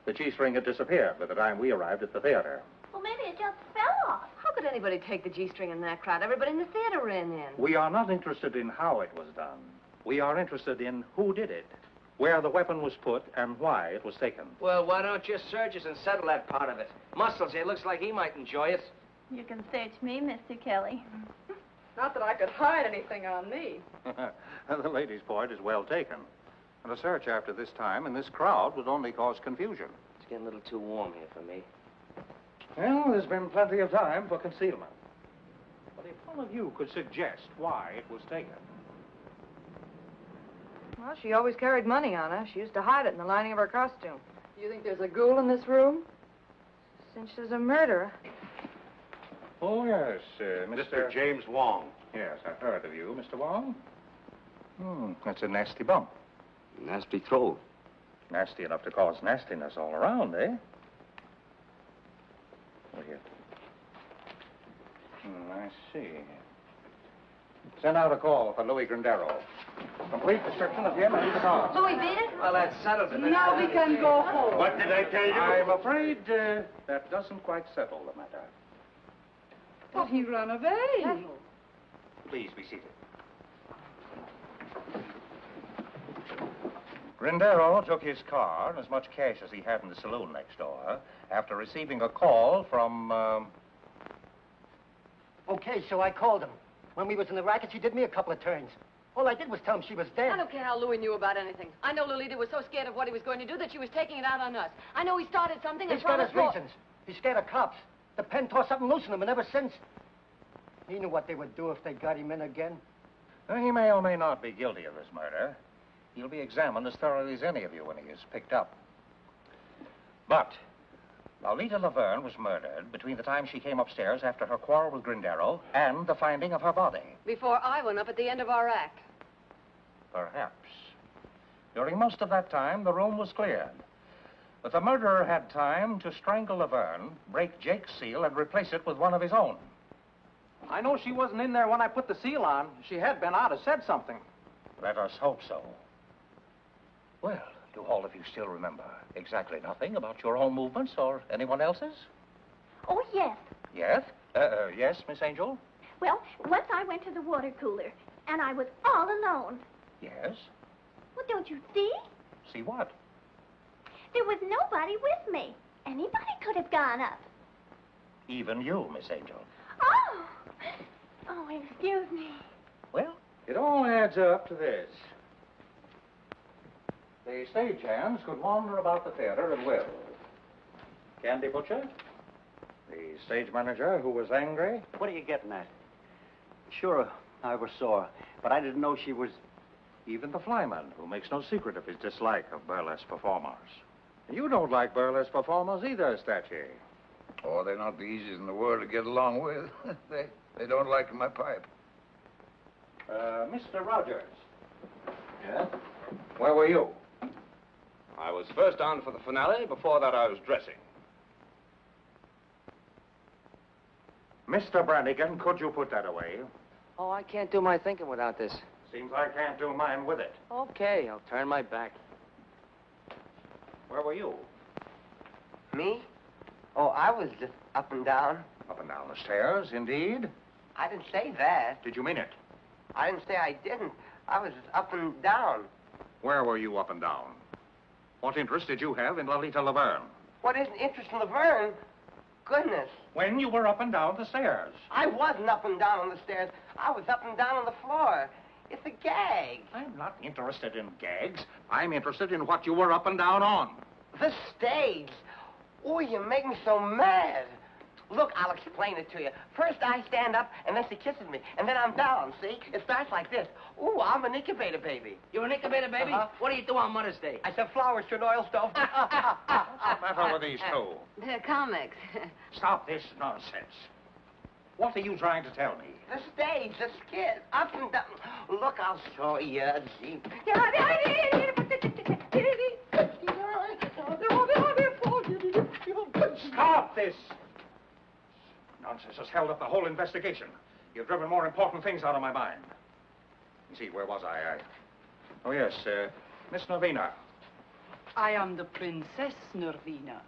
The G-string had disappeared by the time we arrived at the theater. Well, maybe it just fell off. How could anybody take the G-string in that crowd? Everybody in the theater ran in. We are not interested in how it was done. We are interested in who did it, where the weapon was put, and why it was taken. Well, why don't you search us and settle that part of it? Muscles, it looks like he might enjoy it. You can search me, Mr. Kelly. Not that I could hide anything on me. The lady's point is well taken. And a search after this time in this crowd would only cause confusion. It's getting a little too warm here for me. Well, there's been plenty of time for concealment. But if one of you could suggest why it was taken. Well, she always carried money on her. She used to hide it in the lining of her costume. You think there's a ghoul in this room? Since there's a murderer. Oh, yes, Mr. James Wong. Yes, I've heard of you, Mr. Wong. That's a nasty bump. Nasty throw. Nasty enough to cause nastiness all around, eh? Oh, here. I see. Send out a call for Louis Grandero. Complete description of him and his car. Louis beat it? Well, that settles it. Now we can go home. What did I tell you? I'm afraid that doesn't quite settle the matter. But he ran away. Please be seated. Grindero took his car and as much cash as he had in the saloon next door after receiving a call from, Okay, so I called him. When we was in the racket, she did me a couple of turns. All I did was tell him she was dead. I don't care how Louis knew about anything. I know Lolita was so scared of what he was going to do that she was taking it out on us. I know he started something and He's got his promised more. reasons. He's scared of cops. The pen tore something loose in him, and ever since, he knew what they would do if they got him in again. He may or may not be guilty of this murder. He'll be examined as thoroughly as any of you when he is picked up. But Lolita Laverne was murdered between the time she came upstairs after her quarrel with Grindero and the finding of her body. Before I went up at the end of our act. Perhaps. During most of that time, the room was cleared. But the murderer had time to strangle Laverne, break Jake's seal, and replace it with one of his own. I know she wasn't in there when I put the seal on. If she had been, I'd have said something. Let us hope so. Well, do all of you still remember exactly nothing about your own movements or anyone else's? Oh, yes. Yes? Yes, Miss Angel? Well, once I went to the water cooler, and I was all alone. Yes? Well, don't you see? See what? There was nobody with me. Anybody could have gone up. Even you, Miss Angel. Oh! Oh, excuse me. Well, it all adds up to this. The stagehands could wander about the theater at will. Candy Butcher, the stage manager who was angry. What are you getting at? Sure, I was sore, but I didn't know she was... Even the flyman, who makes no secret of his dislike of burlesque performers. You don't like burlesque performers either, Statue. Oh, they're not the easiest in the world to get along with. they don't like my pipe. Mr. Rogers. Yeah? Where were you? I was first on for the finale. Before that, I was dressing. Mr. Brannigan, could you put that away? Oh, I can't do my thinking without this. Seems I can't do mine with it. Okay, I'll turn my back. Where were you? Me? Oh, I was just up and down. Up and down the stairs, indeed. I didn't say that. Did you mean it? I didn't say I didn't. I was just up and down. Where were you up and down? What interest did you have in Lolita Laverne? What is an interest in Laverne? Goodness. When you were up and down the stairs. I wasn't up and down on the stairs. I was up and down on the floor. It's a gag. I'm not interested in gags. I'm interested in what you were up and down on. The stage. Oh, you make me so mad. Look, I'll explain it to you. First, I stand up, and then she kisses me. And then I'm down, see? It starts like this. Ooh, I'm an incubator baby. You're an incubator baby? What do you do on Mother's Day? I sell flowers to an oil stove. What matter with these two? They're comics. Stop this nonsense. What are you trying to tell me? The stage, the skit, up and down. Look, I'll show you. Gee. Stop this! Nonsense has held up the whole investigation. You've driven more important things out of my mind. You see, where was I? Oh, yes, Miss Nervina. I am the Princess Nervina,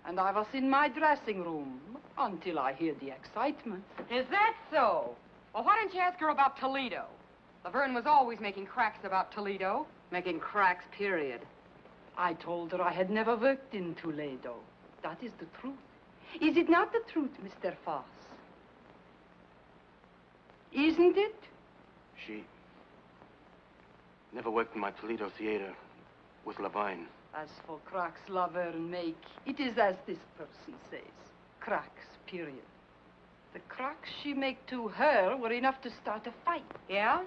and I was in my dressing room until I heard the excitement. Is that so? Well, why didn't you ask her about Toledo? Laverne was always making cracks about Toledo. Making cracks, period. I told her I had never worked in Toledo. That is the truth. Is it not the truth, Mr. Foss? Isn't it? She never worked in my Toledo theater with Levine. As for cracks Laverne make, it is as this person says. Cracks, period. The cracks she make to her were enough to start a fight. Yeah?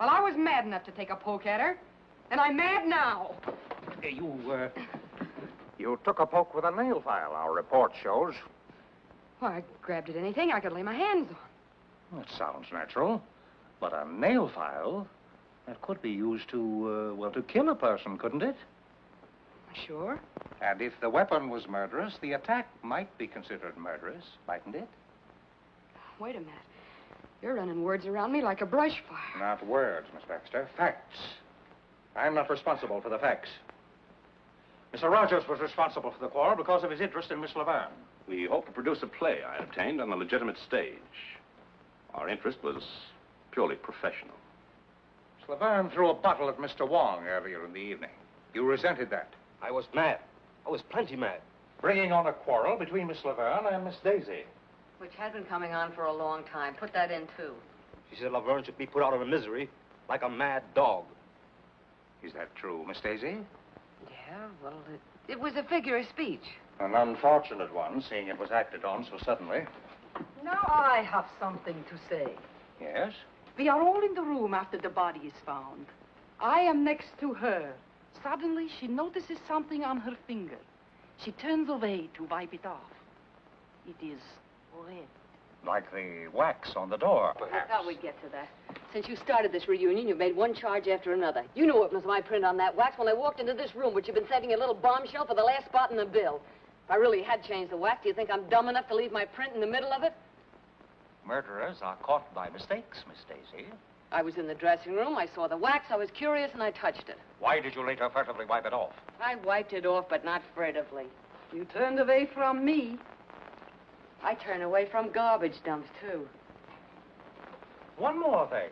Well, I was mad enough to take a poke at her. And I'm mad now. You took a poke with a nail file, our report shows. Well, I grabbed at anything I could lay my hands on. That sounds natural. But a nail file, that could be used to, well, to kill a person, couldn't it? Sure. And if the weapon was murderous, the attack might be considered murderous, mightn't it? Wait a minute. You're running words around me like a brush fire. Not words, Miss Baxter. Facts. I'm not responsible for the facts. Mr. Rogers was responsible for the quarrel because of his interest in Miss Laverne. We hope to produce a play I obtained on a legitimate stage. Our interest was purely professional. Miss Laverne threw a bottle at Mr. Wong earlier in the evening. You resented that. I was mad. I was plenty mad. Bringing on a quarrel between Miss Laverne and Miss Daisy. Which had been coming on for a long time. Put that in, too. She said Laverne should be put out of her misery like a mad dog. Is that true, Miss Daisy? Yeah, well, it was a figure of speech. An unfortunate one, seeing it was acted on so suddenly. Now I have something to say. Yes? We are all in the room after the body is found. I am next to her. Suddenly, she notices something on her finger. She turns away to wipe it off. It is red. Like the wax on the door, I perhaps. thought we'd get to that. Since you started this reunion, you've made one charge after another. You knew it was my print on that wax when I walked into this room, which you've been saving a little bombshell for the last spot in the bill. If I really had changed the wax, do you think I'm dumb enough to leave my print in the middle of it? Murderers are caught by mistakes, Miss Daisy. I was in the dressing room, I saw the wax, I was curious, and I touched it. Why did you later furtively wipe it off? I wiped it off, but not furtively. You turned away from me. I turn away from garbage dumps, too. One more thing.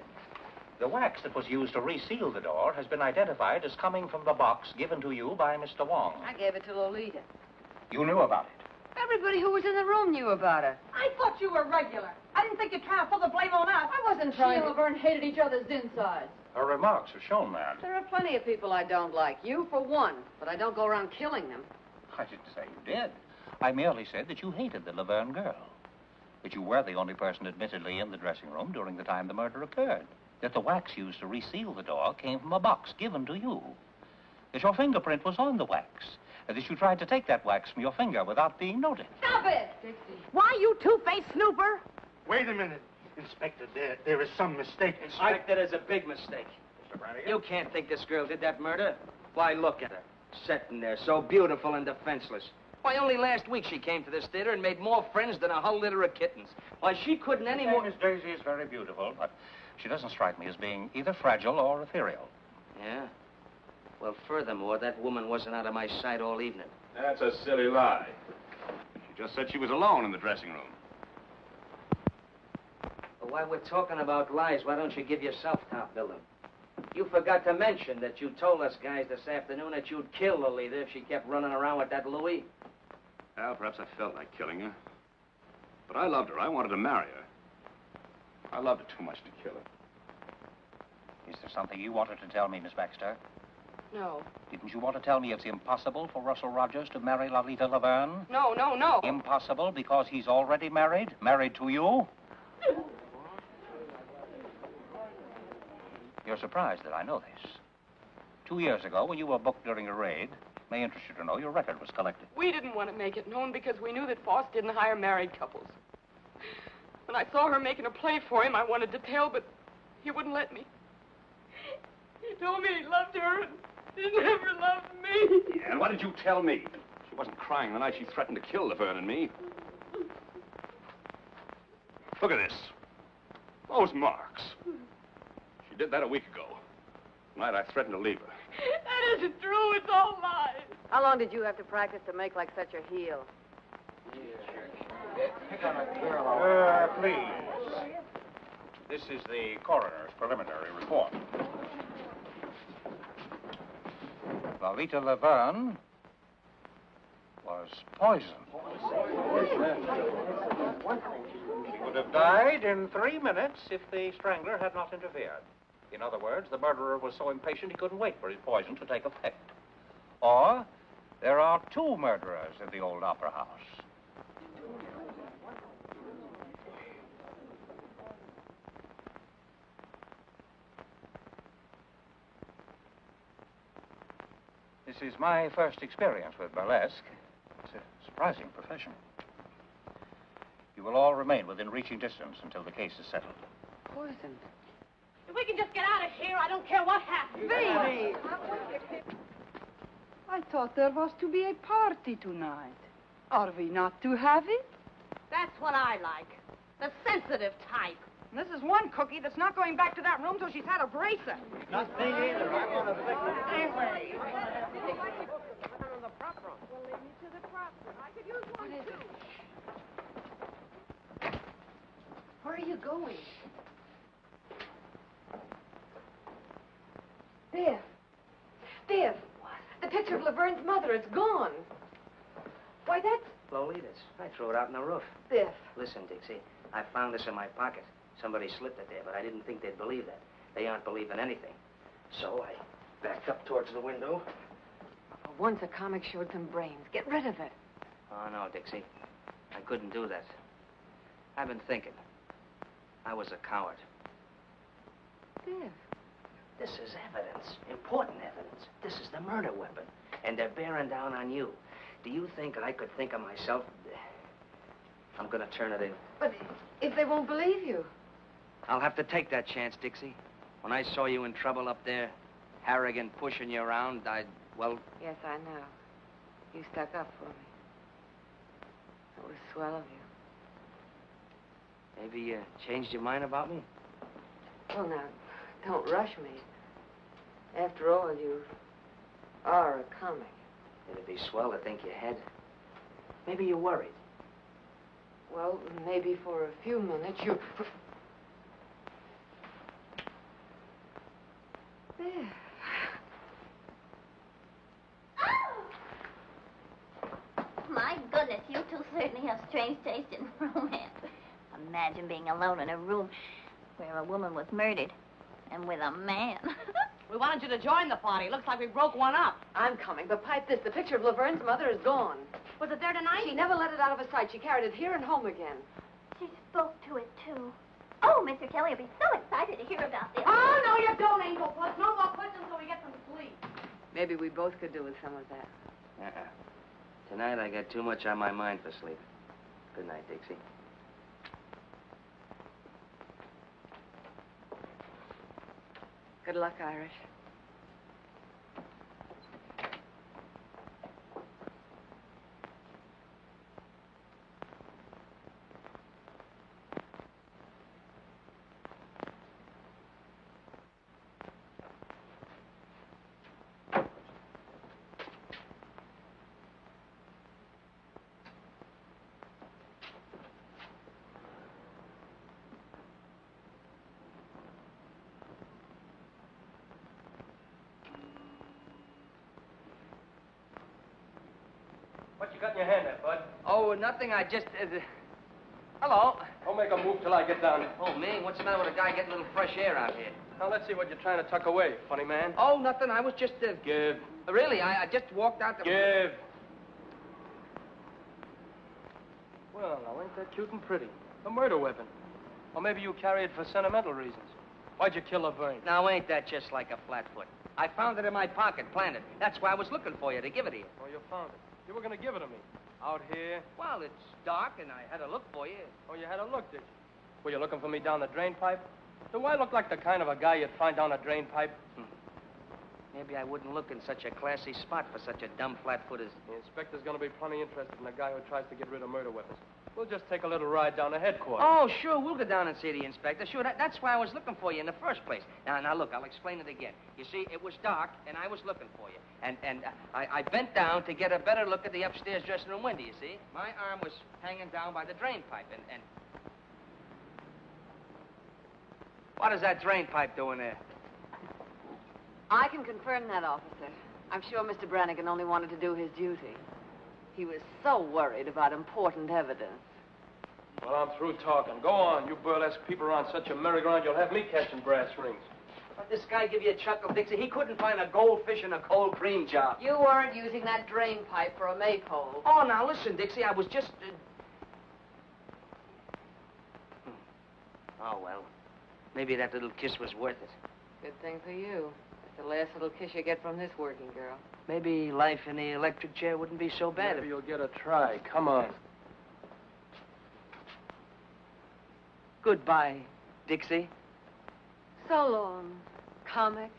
The wax that was used to reseal the door has been identified as coming from the box given to you by Mr. Wong. I gave it to Lolita. You knew about it. Everybody who was in the room knew about it. I thought you were regular. I didn't think you'd try to pull the blame on us. I wasn't trying She to... and Laverne hated each other's insides. Her remarks have shown that. There are plenty of people I don't like. You, for one. But I don't go around killing them. I didn't say you did. I merely said that you hated the Laverne girl. That you were the only person admittedly in the dressing room during the time the murder occurred. That the wax used to reseal the door came from a box given to you. That your fingerprint was on the wax. And that you tried to take that wax from your finger without being noticed. Stop it! Dixie. Why, you two-faced snooper? Wait a minute. Inspector, there is some mistake. Inspector, there's a big mistake. You can't think this girl did that murder. Why, look at her. Sitting there, so beautiful and defenseless. Why, only last week she came to this theater and made more friends than a whole litter of kittens. Why, she couldn't any more... Miss Daisy is very beautiful, but she doesn't strike me as being either fragile or ethereal. Yeah? Well, furthermore, that woman wasn't out of my sight all evening. That's a silly lie. She just said she was alone in the dressing room. But while we're talking about lies, why don't you give yourself top billing? You forgot to mention that you told us guys this afternoon that you'd kill Lolita if she kept running around with that Louis. Well, perhaps I felt like killing her. But I loved her. I wanted to marry her. I loved her too much to kill her. Is there something you wanted to tell me, Miss Baxter? No. Didn't you want to tell me it's impossible for Russell Rogers to marry Lolita Laverne? No, no, no. Impossible because he's already married? Married to you? You're surprised that I know this. 2 years ago, when you were booked during a raid, may interest you to know your record was collected. We didn't want to make it known because we knew that Foss didn't hire married couples. When I saw her making a play for him, I wanted to tell, but he wouldn't let me. He told me he loved her and he never loved me. Yeah, and why did you tell me? She wasn't crying the night she threatened to kill Laverne and me. Look at this. Those marks. She did that a week ago. The night I threatened to leave her. That isn't true. It's all lies. How long did you have to practice to make like such a heel? Please. This is the coroner's preliminary report. Lolita Laverne was poisoned. She would have died in 3 minutes if the strangler had not interfered. In other words, the murderer was so impatient he couldn't wait for his poison to take effect. Or, there are 2 murderers in the old opera house. This is my first experience with burlesque. It's a surprising profession. You will all remain within reaching distance until the case is settled. Poisoned. If we can just get out of here, I don't care what happens. Baby! I thought there was to be a party tonight. Are we not to have it? That's what I like. The sensitive type. And this is one cookie that's not going back to that room till she's had a bracer. Not me either. I want to fix it anyway. Where are you going? Biff. Biff. What? picture of Laverne's mother. It's gone. Why, that's... Lolita's. I threw it out in the roof. Biff. Listen, Dixie, I found this in my pocket. Somebody slipped it there, but I didn't think they'd believe that. They aren't believing anything. So I backed up towards the window. For once a comic showed some brains. Get rid of it. Oh, no, Dixie. I couldn't do that. I've been thinking. I was a coward. Biff. This is evidence. Important evidence. This is the murder weapon. And they're bearing down on you. Do you think I could think of myself? I'm gonna turn it in. But if they won't believe you? I'll have to take that chance, Dixie. When I saw you in trouble up there, Harrigan pushing you around, well... Yes, I know. You stuck up for me. It was swell of you. Maybe you changed your mind about me? Well, now, don't rush me. After all, you are a comic. It'd be swell to think you had. Maybe you're worried. Well, maybe for a few minutes you... There. My goodness, you two certainly have strange taste in romance. Imagine being alone in a room where a woman was murdered and with a man. We wanted you to join the party. Looks like we broke one up. I'm coming, but pipe this. The picture of Laverne's mother is gone. Was it there tonight? She never let it out of her sight. She carried it here and home again. She spoke to it, too. Oh, Mr. Kelly will be so excited to hear about this. Oh, no, you don't, Angel Puss. No more questions till we get some sleep. Maybe we both could do with some of that. Tonight I got too much on my mind for sleep. Good night, Dixie. Good luck, Irish. What you got in your hand there, Bud? Oh, nothing. I just... Hello. Don't make a move till I get down there. Oh, me? What's the matter with a guy getting a little fresh air out here? Now, let's see what you're trying to tuck away, funny man. Oh, nothing. I was just... Give. Really, I just walked out the... Give. Well, now, ain't that cute and pretty? A murder weapon. Or maybe you carry it for sentimental reasons. Why'd you kill Laverne? Now, ain't that just like a flatfoot? I found it in my pocket, planted. That's why I was looking for you, to give it to you. Oh, you found it. You were going to give it to me. Out here? Well, it's dark, and I had to look for you. Oh, you had a look, did you? Were you looking for me down the drain pipe? Do I look like the kind of a guy you'd find down a drain pipe? Maybe I wouldn't look in such a classy spot for such a dumb flatfoot as... The inspector's going to be plenty interested in a guy who tries to get rid of murder weapons. We'll just take a little ride down to headquarters. Oh, sure, we'll go down and see the inspector. Sure, that's why I was looking for you in the first place. Now, look, I'll explain it again. You see, it was dark, and I was looking for you. And I bent down to get a better look at the upstairs dressing room window, you see? My arm was hanging down by the drain pipe, and... What is that drain pipe doing there? I can confirm that, officer. I'm sure Mr. Brannigan only wanted to do his duty. He was so worried about important evidence. Well, I'm through talking. Go on. You burlesque people around such a merry-go-round, you'll have me catching brass rings. What, this guy give you a chuckle, Dixie? He couldn't find a goldfish in a cold cream jar. You weren't using that drain pipe for a maypole. Oh, now, listen, Dixie, I was just... Oh, well. Maybe that little kiss was worth it. Good thing for you. That's the last little kiss you get from this working girl. Maybe life in the electric chair wouldn't be so bad. Maybe you'll get a try. Come on. Goodbye, Dixie. So long, comic.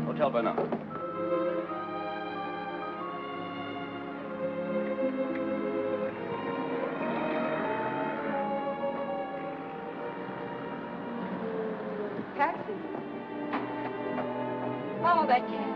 Hotel Bernard. taxi. Follow that cab.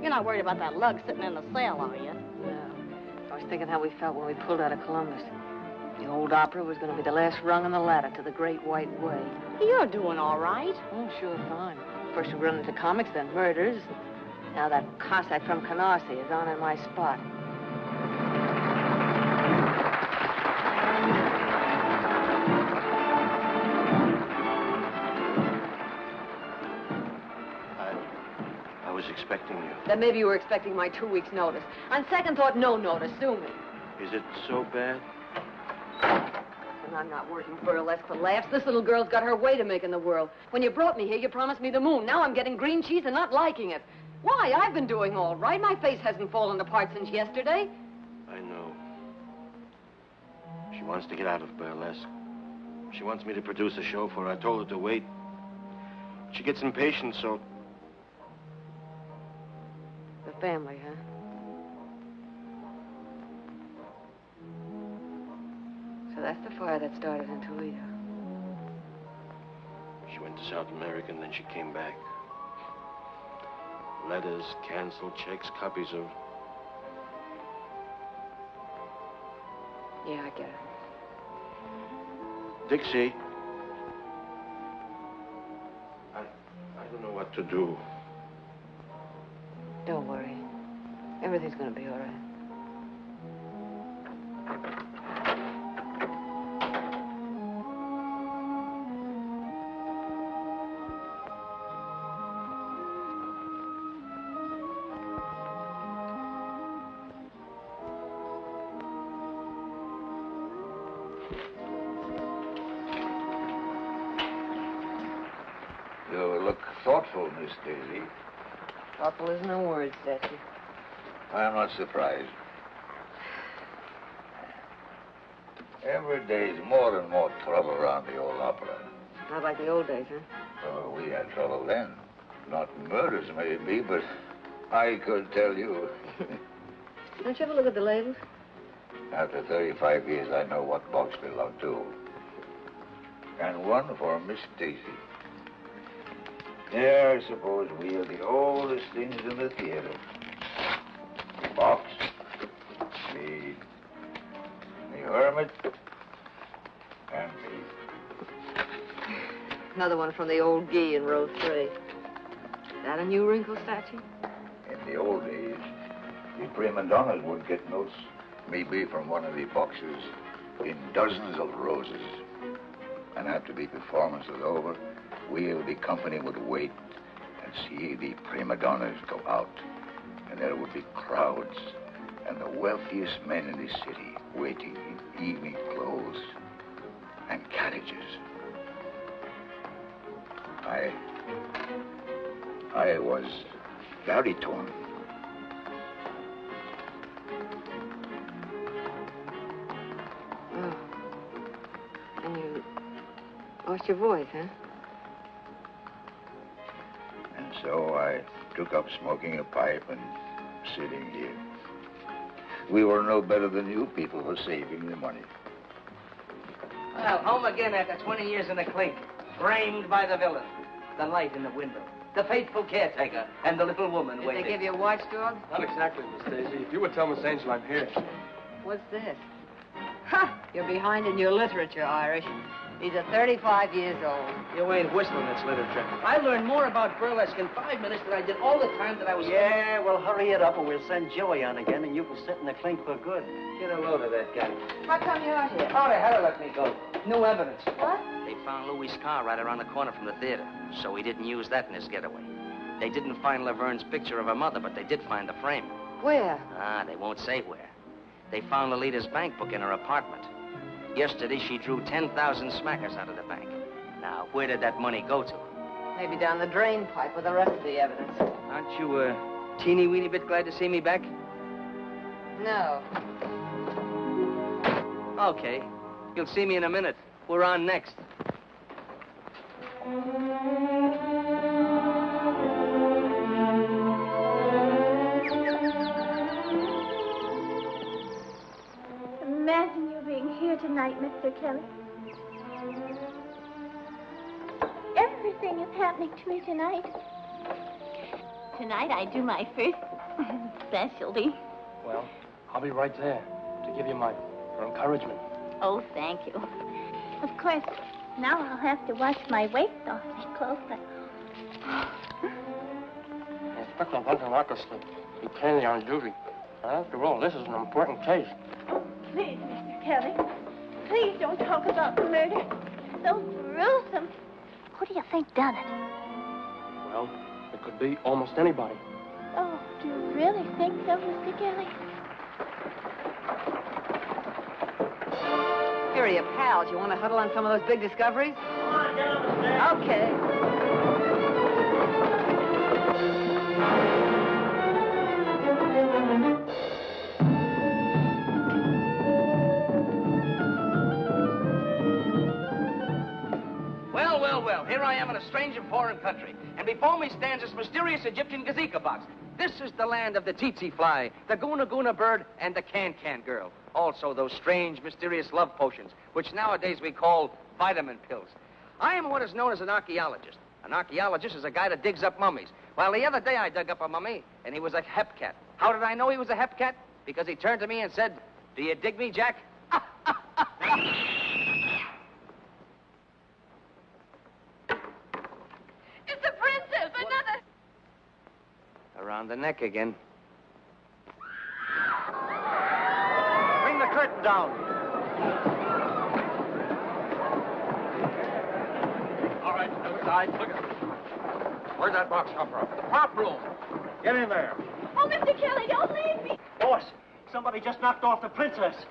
You're not worried about that lug sitting in the cell, are you? No. I was thinking how we felt when we pulled out of Columbus. The old opera was going to be the last rung on the ladder to the Great White Way. You're doing all right. Oh, sure, fine. First we run into comics, then murders. Now that Cossack from Canarsie is on in my spot. I was expecting you. Then maybe you were expecting my 2 weeks' notice. On second thought, no notice. Sue me. Is it so bad? And I'm not working burlesque for laughs. This little girl's got her way to make in the world. When you brought me here, you promised me the moon. Now I'm getting green cheese and not liking it. Why? I've been doing all right. My face hasn't fallen apart since yesterday. I know. She wants to get out of burlesque. She wants me to produce a show for her. I told her to wait. She gets impatient, so... The family, huh? So that's the fire that started in Toledo. She went to South America and then she came back. Letters, canceled checks, copies of... Yeah, I get it. Dixie. I don't know what to do. Don't worry. Everything's gonna be all right. You look thoughtful, Miss Daisy. Thoughtful isn't a word, Statue. I'm not surprised. Every day's more and more trouble around the old opera. Not like the old days, huh? Oh, we had trouble then. Not murders, maybe, but I could tell you. Don't you ever look at the labels? After 35 years, I know what box belonged to. And one for Miss Daisy. Yeah, I suppose we are the oldest things in the theater. The box, the hermit, and me. Another one from the old Guy in row 3. Is that a new wrinkle, Statue? In the old days, the prima donnas would get notes, maybe from one of the boxes, in dozens of roses. And after the performance was over, the company would wait and see the prima donnas go out. And there would be crowds and the wealthiest men in the city waiting in evening clothes and carriages. I was baritone. Oh. And you lost your voice, huh? And so I took up smoking a pipe and sitting here. We were no better than you people for saving the money. Well, home again after 20 years in the clink. Framed by the villain. The light in the window. The faithful caretaker and the little woman Did waiting. they give you a watchdog? Not exactly, Miss Daisy. If you would tell Miss Angel I'm here. What's this? Ha! You're behind in your literature, Irish. He's a 35 years old. You ain't whistling, it's literature. I learned more about burlesque in 5 minutes than I did all the time that I was... Yeah, well, hurry it up, or we'll send Joey on again, and you can sit in the clink for good. Get a load of that guy. How come you're out here? Oh, they had to let me go. No evidence. What? They found Louis' car right around the corner from the theater, so he didn't use that in his getaway. They didn't find Laverne's picture of her mother, but they did find the frame. Where? They won't say where. They found Lolita's bank book in her apartment. Yesterday, she drew 10,000 smackers out of the bank. Now, where did that money go to? Maybe down the drain pipe with the rest of the evidence. Aren't you a teeny-weeny bit glad to see me back? No. Okay. You'll see me in a minute. We're on next. Imagine you being here tonight, Mr. Kelly. Everything is happening to me tonight. Tonight I do my first specialty. Well, I'll be right there to give you my encouragement. Oh, thank you. Of course, now I'll have to wash my waist awfully close. Inspector Hunter Marcus to be plainly on duty. After all, this is an important case. Please, Mr. Kelly, please don't talk about the murder. So gruesome. Who do you think done it? Well, it could be almost anybody. Oh, do you really think so, Mr. Kelly? Here are your pals. You want to huddle on some of those big discoveries? Come on, get on the stairs. Okay. Well, here I am in a strange and foreign country, and before me stands this mysterious Egyptian gazika box. This is the land of the tsetse fly, the guna guna bird, and the can-can girl. Also those strange, mysterious love potions, which nowadays we call vitamin pills. I am what is known as an archaeologist. An archaeologist is a guy that digs up mummies. Well, the other day I dug up a mummy, and he was a hepcat. How did I know he was a hepcat? Because he turned to me and said, "Do you dig me, Jack?" It's the princess, another... Around the neck again. Bring the curtain down. All right, outside. Look at it. Where'd that box come from? The prop room. Get in there. Oh, Mr. Kelly, don't leave me. Boss, somebody just knocked off the princess.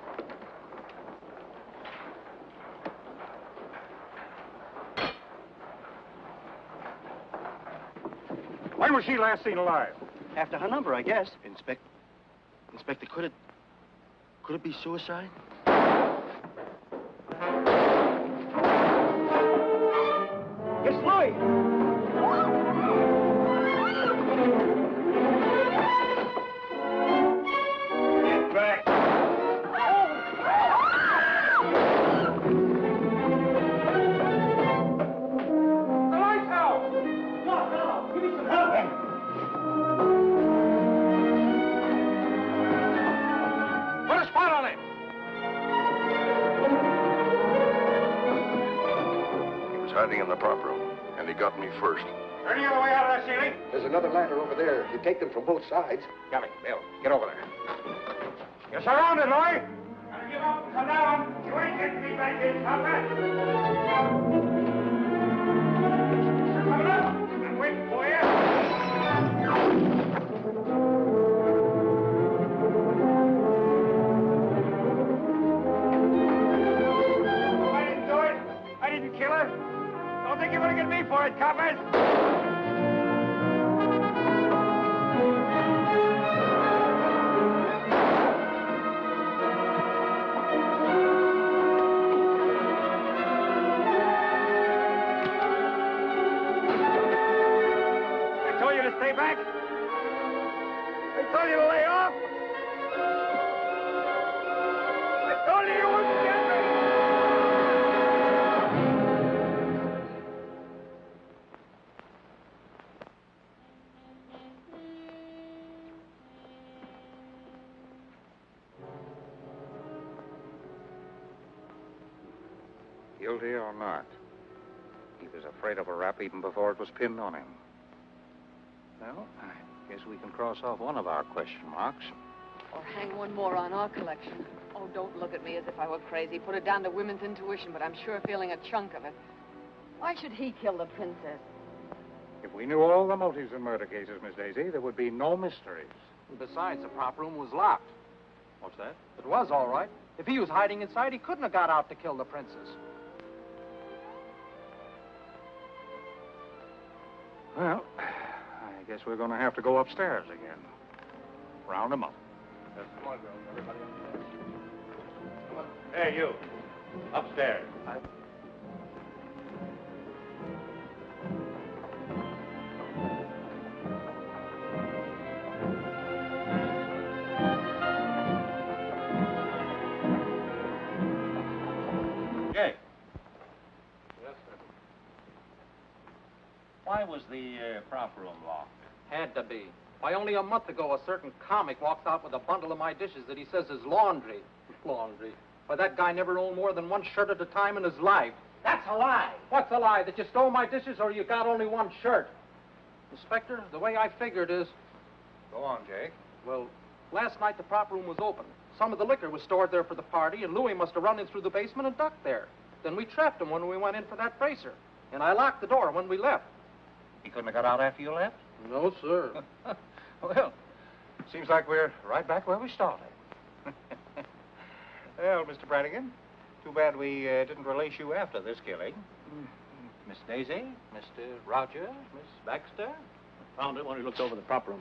When was she last seen alive? After her number, I guess. Inspector, could it be suicide? It's Louis. Get back. The lights out! No, give me some help. Put a spot on it. He was hiding in the prop room, and he got me first. Any other way out of that ceiling? There's another ladder over there. You take them from both sides. Got it. Bill, get over there. You're surrounded, Lloyd. Gotta give up and come down. You ain't getting me back in, Papa. They're coming up. I'm waiting for you. I didn't do it. I didn't kill her. Don't think you're gonna get me for it, coppers. I told you to stay back. I told you to lay off. I told you you wouldn't get me. Guilty or not, he was afraid of a rap even before it was pinned on him. Well, I guess we can cross off one of our question marks. Or hang one more on our collection. Oh, don't look at me as if I were crazy. Put it down to women's intuition, but I'm sure feeling a chunk of it. Why should he kill the princess? If we knew all the motives in murder cases, Miss Daisy, there would be no mysteries. Besides, the prop room was locked. What's that? It was all right. If he was hiding inside, he couldn't have got out to kill the princess. Well, I guess we're going to have to go upstairs again. Round them up. Come on, girls. Everybody upstairs. Come on. Hey, you. Upstairs. Jay. Yes, sir. Why was the prop room locked? Had to be. Why, only a month ago, a certain comic walks out with a bundle of my dishes that he says is laundry. Laundry? Why, that guy never owned more than one shirt at a time in his life. That's a lie. What's a lie? That you stole my dishes or you got only one shirt? Inspector, the way I figured is... Go on, Jake. Well, last night the prop room was open. Some of the liquor was stored there for the party, and Louis must have run in through the basement and ducked there. Then we trapped him when we went in for that bracer. And I locked the door when we left. He couldn't have got out after you left? No, sir. Well, seems like we're right back where we started. Well, Mr. Brannigan, too bad we didn't release you after this killing. Miss Daisy, Mr. Roger, Miss Baxter? Found it when he looked over the prop room.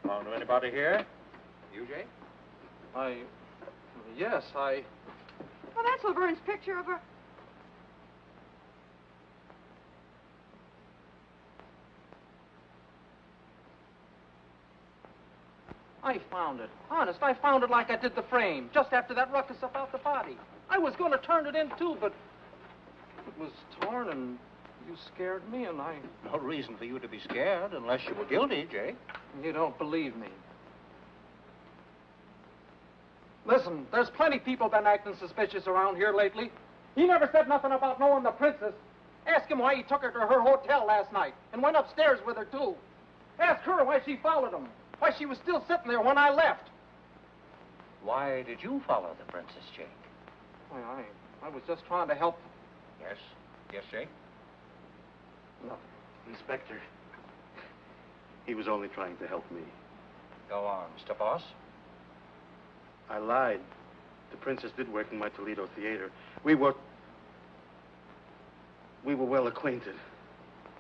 Found anybody here? You, Jake? Yes, Well, that's Laverne's picture of her. I found it. Honest, I found it like I did the frame, just after that ruckus about the body. I was going to turn it in, too, but it was torn, and you scared me, and I... No reason for you to be scared unless you were guilty, Jake. You don't believe me. Listen, there's plenty people been acting suspicious around here lately. He never said nothing about knowing the princess. Ask him why he took her to her hotel last night and went upstairs with her, too. Ask her why she followed him. Why she was still sitting there when I left. Why did you follow the princess, Jake? Why, I was just trying to help. Yes? Yes, Jake? No. Inspector, he was only trying to help me. Go on, Mr. Boss. I lied. The princess did work in my Toledo theater. We were well acquainted.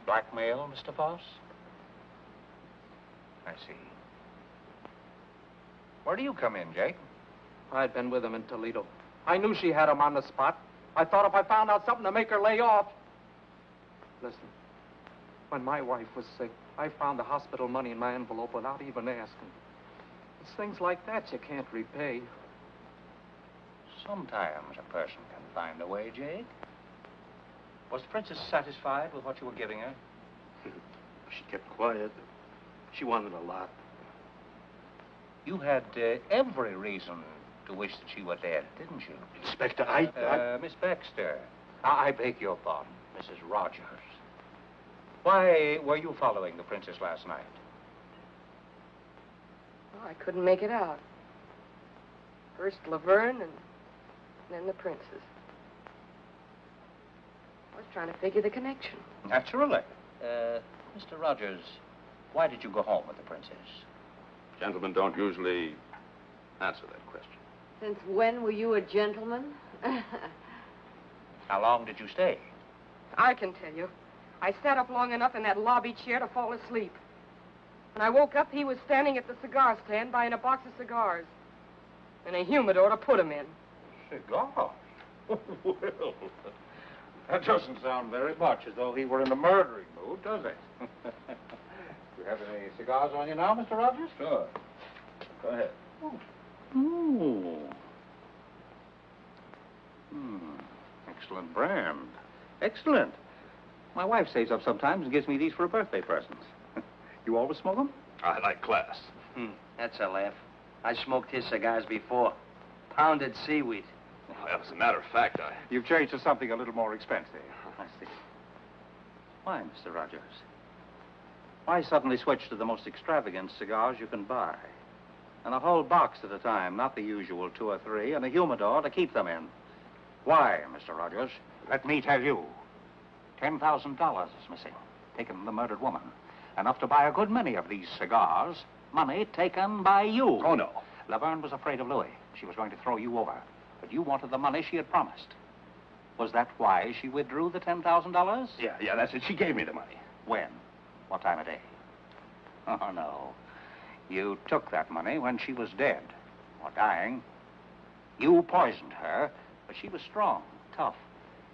Blackmail, Mr. Boss? I see. Where do you come in, Jake? I'd been with him in Toledo. I knew she had him on the spot. I thought if I found out something to make her lay off... Listen, when my wife was sick, I found the hospital money in my envelope without even asking. It's things like that you can't repay. Sometimes a person can find a way, Jake. Was the princess satisfied with what you were giving her? She kept quiet. She wanted a lot. You had every reason to wish that she were dead, didn't you? Inspector, Miss Baxter. I beg your pardon, Mrs. Rogers. Why were you following the princess last night? Oh, I couldn't make it out. First Laverne and then the princess. I was trying to figure the connection. Naturally. Mr. Rogers, why did you go home with the princess? Gentlemen don't usually answer that question. Since when were you a gentleman? How long did you stay? I can tell you. I sat up long enough in that lobby chair to fall asleep. When I woke up, he was standing at the cigar stand buying a box of cigars. And a humidor to put them in. Cigar? Well, that doesn't sound very much as though he were in a murdering mood, does it? You have any cigars on you now, Mr. Rogers? Sure. Go ahead. Ooh. Excellent brand. Excellent. My wife saves up sometimes and gives me these for a birthday present. You always smoke them? I like class. That's a laugh. I smoked his cigars before. Pounded seaweed. Well, as a matter of fact, You've changed to something a little more expensive. I see. Why, Mr. Rogers? Why suddenly switch to the most extravagant cigars you can buy? And a whole box at a time, not the usual 2 or 3, and a humidor to keep them in. Why, Mr. Rogers? Let me tell you. $10,000 is missing, taken from the murdered woman. Enough to buy a good many of these cigars. Money taken by you. Oh, no. Laverne was afraid of Louis. She was going to throw you over. But you wanted the money she had promised. Was that why she withdrew the $10,000? Yeah, that's it. She gave me the money. When? What time of day? Oh, no. You took that money when she was dead, or dying. You poisoned her, but she was strong, tough.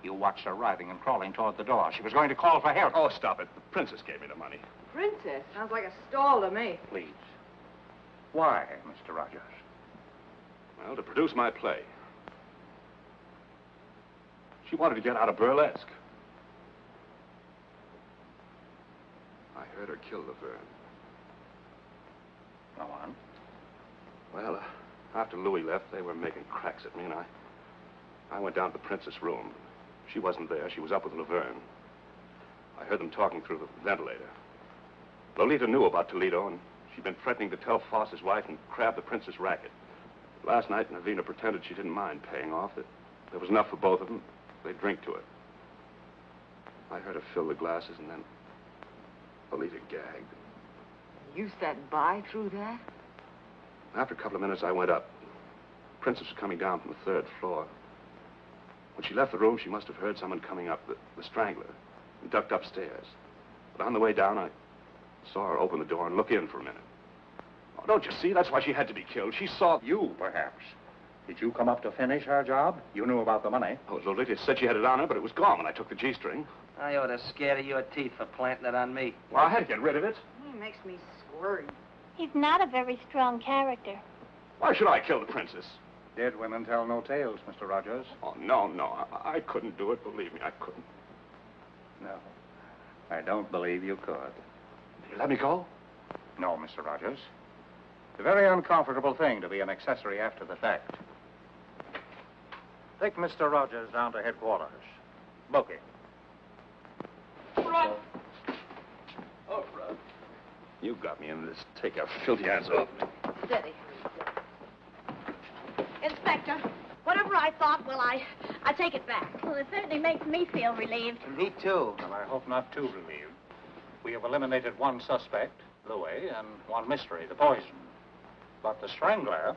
You watched her writhing and crawling toward the door. She was going to call for help. Oh, stop it. The princess gave me the money. Princess? Sounds like a stall to me. Please. Why, Mr. Rogers? Well, to produce my play. She wanted to get out of burlesque. I heard her kill Laverne. Go on. Well, after Louis left, they were making cracks at me, and I went down to the princess' room. She wasn't there. She was up with Laverne. I heard them talking through the ventilator. Lolita knew about Toledo, and she'd been threatening to tell Foss's wife and crab the princess racket. Last night, Navina pretended she didn't mind paying off, that there was enough for both of them. They'd drink to it. I heard her fill the glasses, and then Lolita gagged. You sat by through that? After a couple of minutes, I went up. The princess was coming down from the 3rd floor. When she left the room, she must have heard someone coming up, the strangler, and ducked upstairs. But on the way down, I saw her open the door and look in for a minute. Oh, don't you see? That's why she had to be killed. She saw... You, perhaps. Did you come up to finish her job? You knew about the money. Oh, Lolita said she had it on her, but it was gone when I took the G-string. I ought to scare your teeth for planting it on me. Well, I had to get rid of it. He makes me squirm. He's not a very strong character. Why should I kill the princess? Dead women tell no tales, Mr. Rogers. Oh, no. I couldn't do it. Believe me, I couldn't. No. I don't believe you could. You let me go? No, Mr. Rogers. It's a very uncomfortable thing to be an accessory after the fact. Take Mr. Rogers down to headquarters. Book him. Run! Oh, Fred. You got me in this. Take your filthy hands off me. Steady. Inspector, whatever I thought, well, I take it back. Well, it certainly makes me feel relieved. Me too. Well, I hope not too relieved. We have eliminated one suspect, Louis, and one mystery, the poison. But the strangler...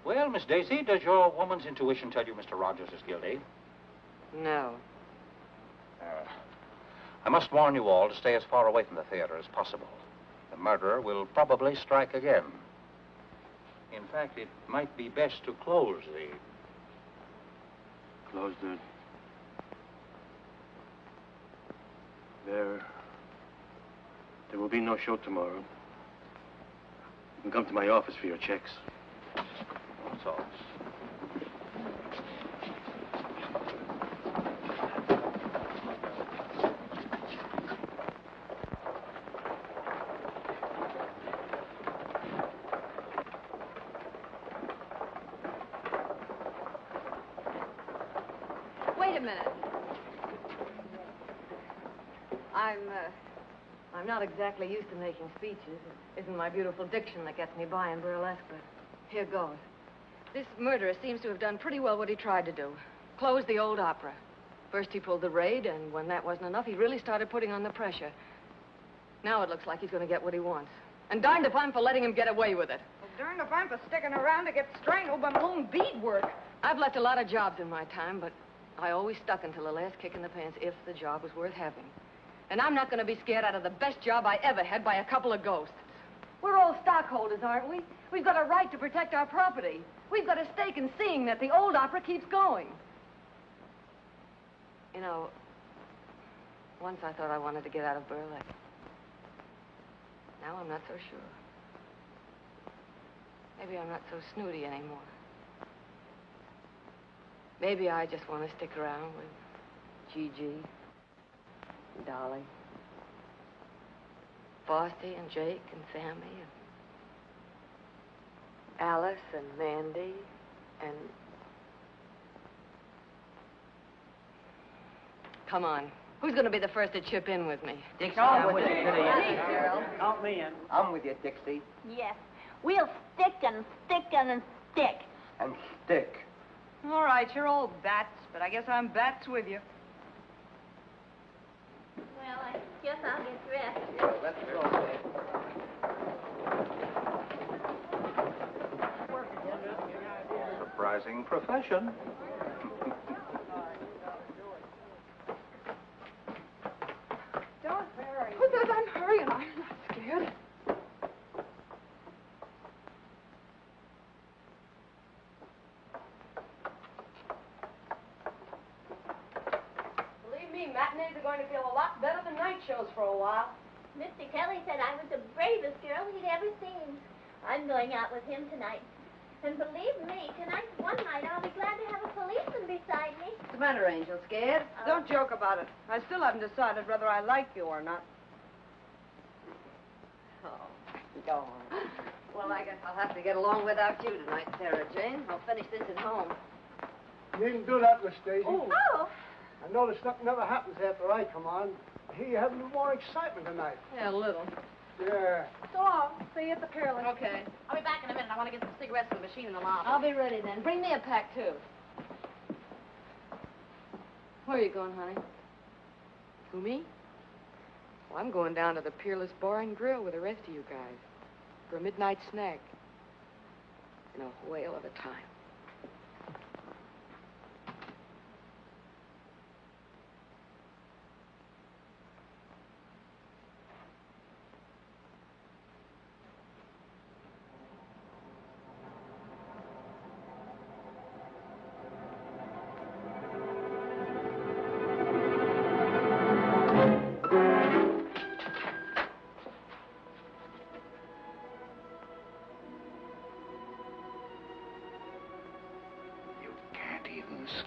Well, Miss Daisy, does your woman's intuition tell you Mr. Rogers is guilty? No. I must warn you all to stay as far away from the theater as possible. The murderer will probably strike again. In fact, it might be best to close the... Close the... There will be no show tomorrow. You can come to my office for your checks. That's all. Wait a minute. I'm not exactly used to making speeches. It isn't my beautiful diction that gets me by in burlesque, but here goes. This murderer seems to have done pretty well what he tried to do. Close the old opera. First he pulled the raid, and when that wasn't enough, he really started putting on the pressure. Now it looks like he's going to get what he wants. And darned if I'm for letting him get away with it. Well, darned if I'm for sticking around to get strangled by my own beadwork. I've left a lot of jobs in my time, but I always stuck until the last kick in the pants if the job was worth having. And I'm not going to be scared out of the best job I ever had by a couple of ghosts. We're all stockholders, aren't we? We've got a right to protect our property. We've got a stake in seeing that the old opera keeps going. You know, once I thought I wanted to get out of burlesque. Now I'm not so sure. Maybe I'm not so snooty anymore. Maybe I just want to stick around with Gigi, and Dolly, Frosty and Jake and Sammy and Alice and Mandy and... Come on. Who's going to be the first to chip in with me? Dixie, I'm with you. Count me in. I'm with you, Dixie. Yes. We'll stick and stick and stick. And stick. All right, you're all bats, but I guess I'm bats with you. Well, I guess I'll get dressed. Yeah, let's go. Surprising profession. Don't hurry. Oh, Dad, I'm hurrying. I'm not scared. Believe me, matinees are going to feel a lot better than night shows for a while. Mr. Kelly said I was the bravest girl he'd ever seen. I'm going out with him tonight. And believe me, tonight's one night I'll be glad to have a policeman beside me. What's the matter, Angel? Scared? Don't joke about it. I still haven't decided whether I like you or not. Oh, go on. Well, I guess I'll have to get along without you tonight, Sarah Jane. I'll finish this at home. You needn't do that, Miss Daisy. Oh. I notice nothing ever happens after I come on. I hear you having more excitement tonight. Yeah, a little. Yeah. So long. See you at the Peerless. Okay. I'll be back in a minute. I want to get some cigarettes from the machine in the lobby. I'll be ready then. Bring me a pack, too. Where are you going, honey? Who, me? Well, I'm going down to the Peerless Bar and Grill with the rest of you guys for a midnight snack. In a whale of a time.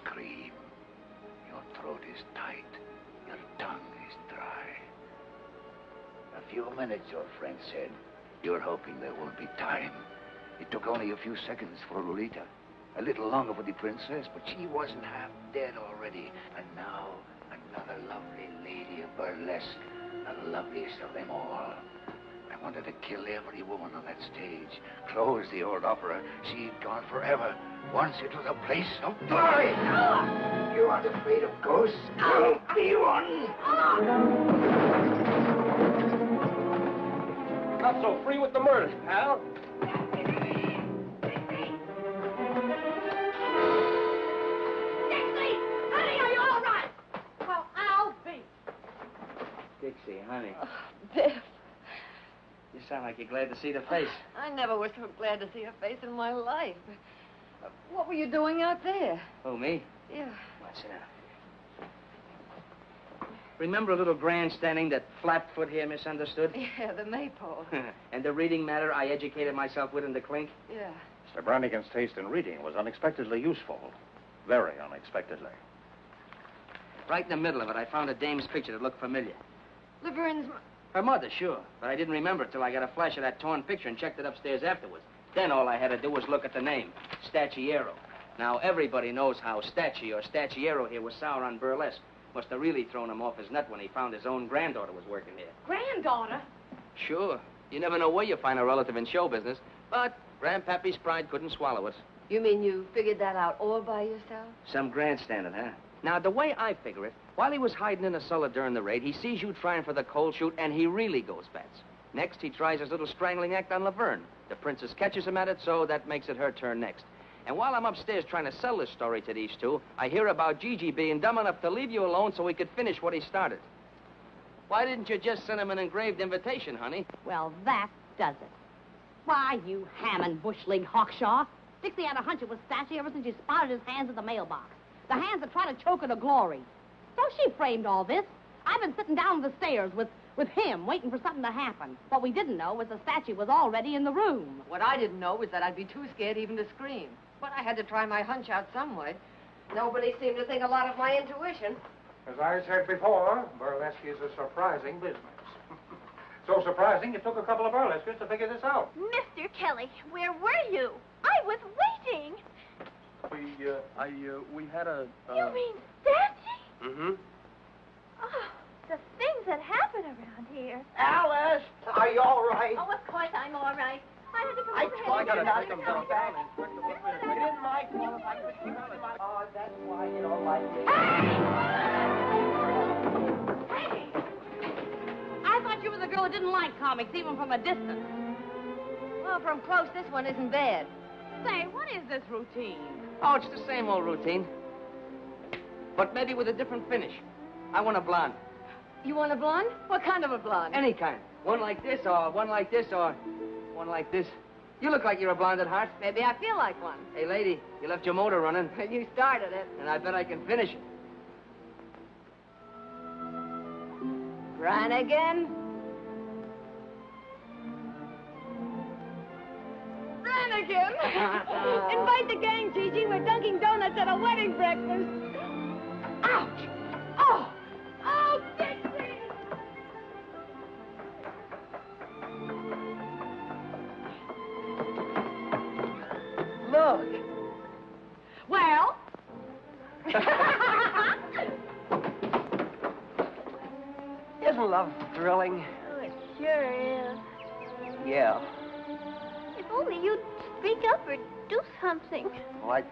Scream. Your throat is tight. Your tongue is dry. A few minutes, your friend said. You're hoping there won't be time. It took only a few seconds for Lolita. A little longer for the princess, but she wasn't half dead already. And now, another lovely lady of burlesque. The loveliest of them all. I wanted to kill every woman on that stage. Close the old opera. She'd gone forever. Once it was a place of glory. You aren't afraid of ghosts? I'll be one. Not so free with the murders, pal. Dixie! Honey, are you all right? Well, I'll be. Dixie, honey. Oh, Biff. You sound like you're glad to see the face. I never was so glad to see a face in my life. What were you doing out there? Oh, me? Yeah. What's it now? Remember a little grandstanding that Flatfoot here misunderstood? Yeah, the maypole. And the reading matter I educated myself with in the clink? Yeah. Mr. Brannigan's taste in reading was unexpectedly useful. Very unexpectedly. Right in the middle of it, I found a dame's picture that looked familiar. Laverne's... Her mother, sure. But I didn't remember it till I got a flash of that torn picture and checked it upstairs afterwards. Then all I had to do was look at the name, Stacciero. Now, everybody knows how Stacci or Stacciero here was sour on burlesque. Must have really thrown him off his nut when he found his own granddaughter was working here. Granddaughter? Sure. You never know where you find a relative in show business. But Grandpappy's pride couldn't swallow it. You mean you figured that out all by yourself? Some grandstanding, huh? Now, the way I figure it, while he was hiding in the cellar during the raid, he sees you trying for the cold shoot, and he really goes bats. Next, he tries his little strangling act on Laverne. The princess catches him at it, so that makes it her turn next. And while I'm upstairs trying to sell this story to these two, I hear about Gigi being dumb enough to leave you alone so he could finish what he started. Why didn't you just send him an engraved invitation, honey? Well, that does it. Why, you ham and bush-leagued Hawkshaw. Dixie had a hunch it was Stacci ever since she spotted his hands in the mailbox. The hands that try to choke her to glory. So she framed all this. I've been sitting down the stairs with him, waiting for something to happen. What we didn't know was the statue was already in the room. What I didn't know was that I'd be too scared even to scream. But I had to try my hunch out some way. Nobody seemed to think a lot of my intuition. As I said before, burlesque is a surprising business. So surprising, it took a couple of burlesquers to figure this out. Mr. Kelly, where were you? I was waiting. We had a... You mean Stancy? Mm-hmm. Oh, the things that happen around here. Alice, are you all right? Oh, of course I'm all right. I had to come I over told here. you not to come back. It isn't my fault. I couldn't keep out of my... Oh, that's why you don't like me. I thought you were the girl who didn't like comics, even from a distance. Well, from close, this one isn't bad. Say, what is this routine? Oh, it's the same old routine. But maybe with a different finish. I want a blonde. You want a blonde? What kind of a blonde? Any kind. One like this, or one like this, or one like this. You look like you're a blonde at heart. Maybe I feel like one. Hey, lady, you left your motor running. You started it. And I bet I can finish it. Brannigan? Brannigan! Invite the gang, Gigi. We're dunking donuts at a wedding breakfast. Ouch! Oh! Oh, Dixie! Look. Well? Isn't love thrilling? Oh, it sure is. Yeah. If only you'd speak up or do something. Well,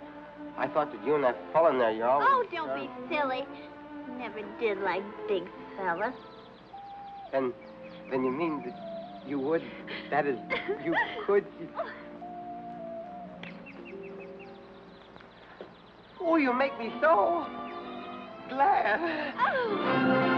I thought that you and that fella in there, you're always... Oh, don't be silly. Never did like big fellas. Then you mean that you would... That is, you could... Oh, you make me so glad. Oh.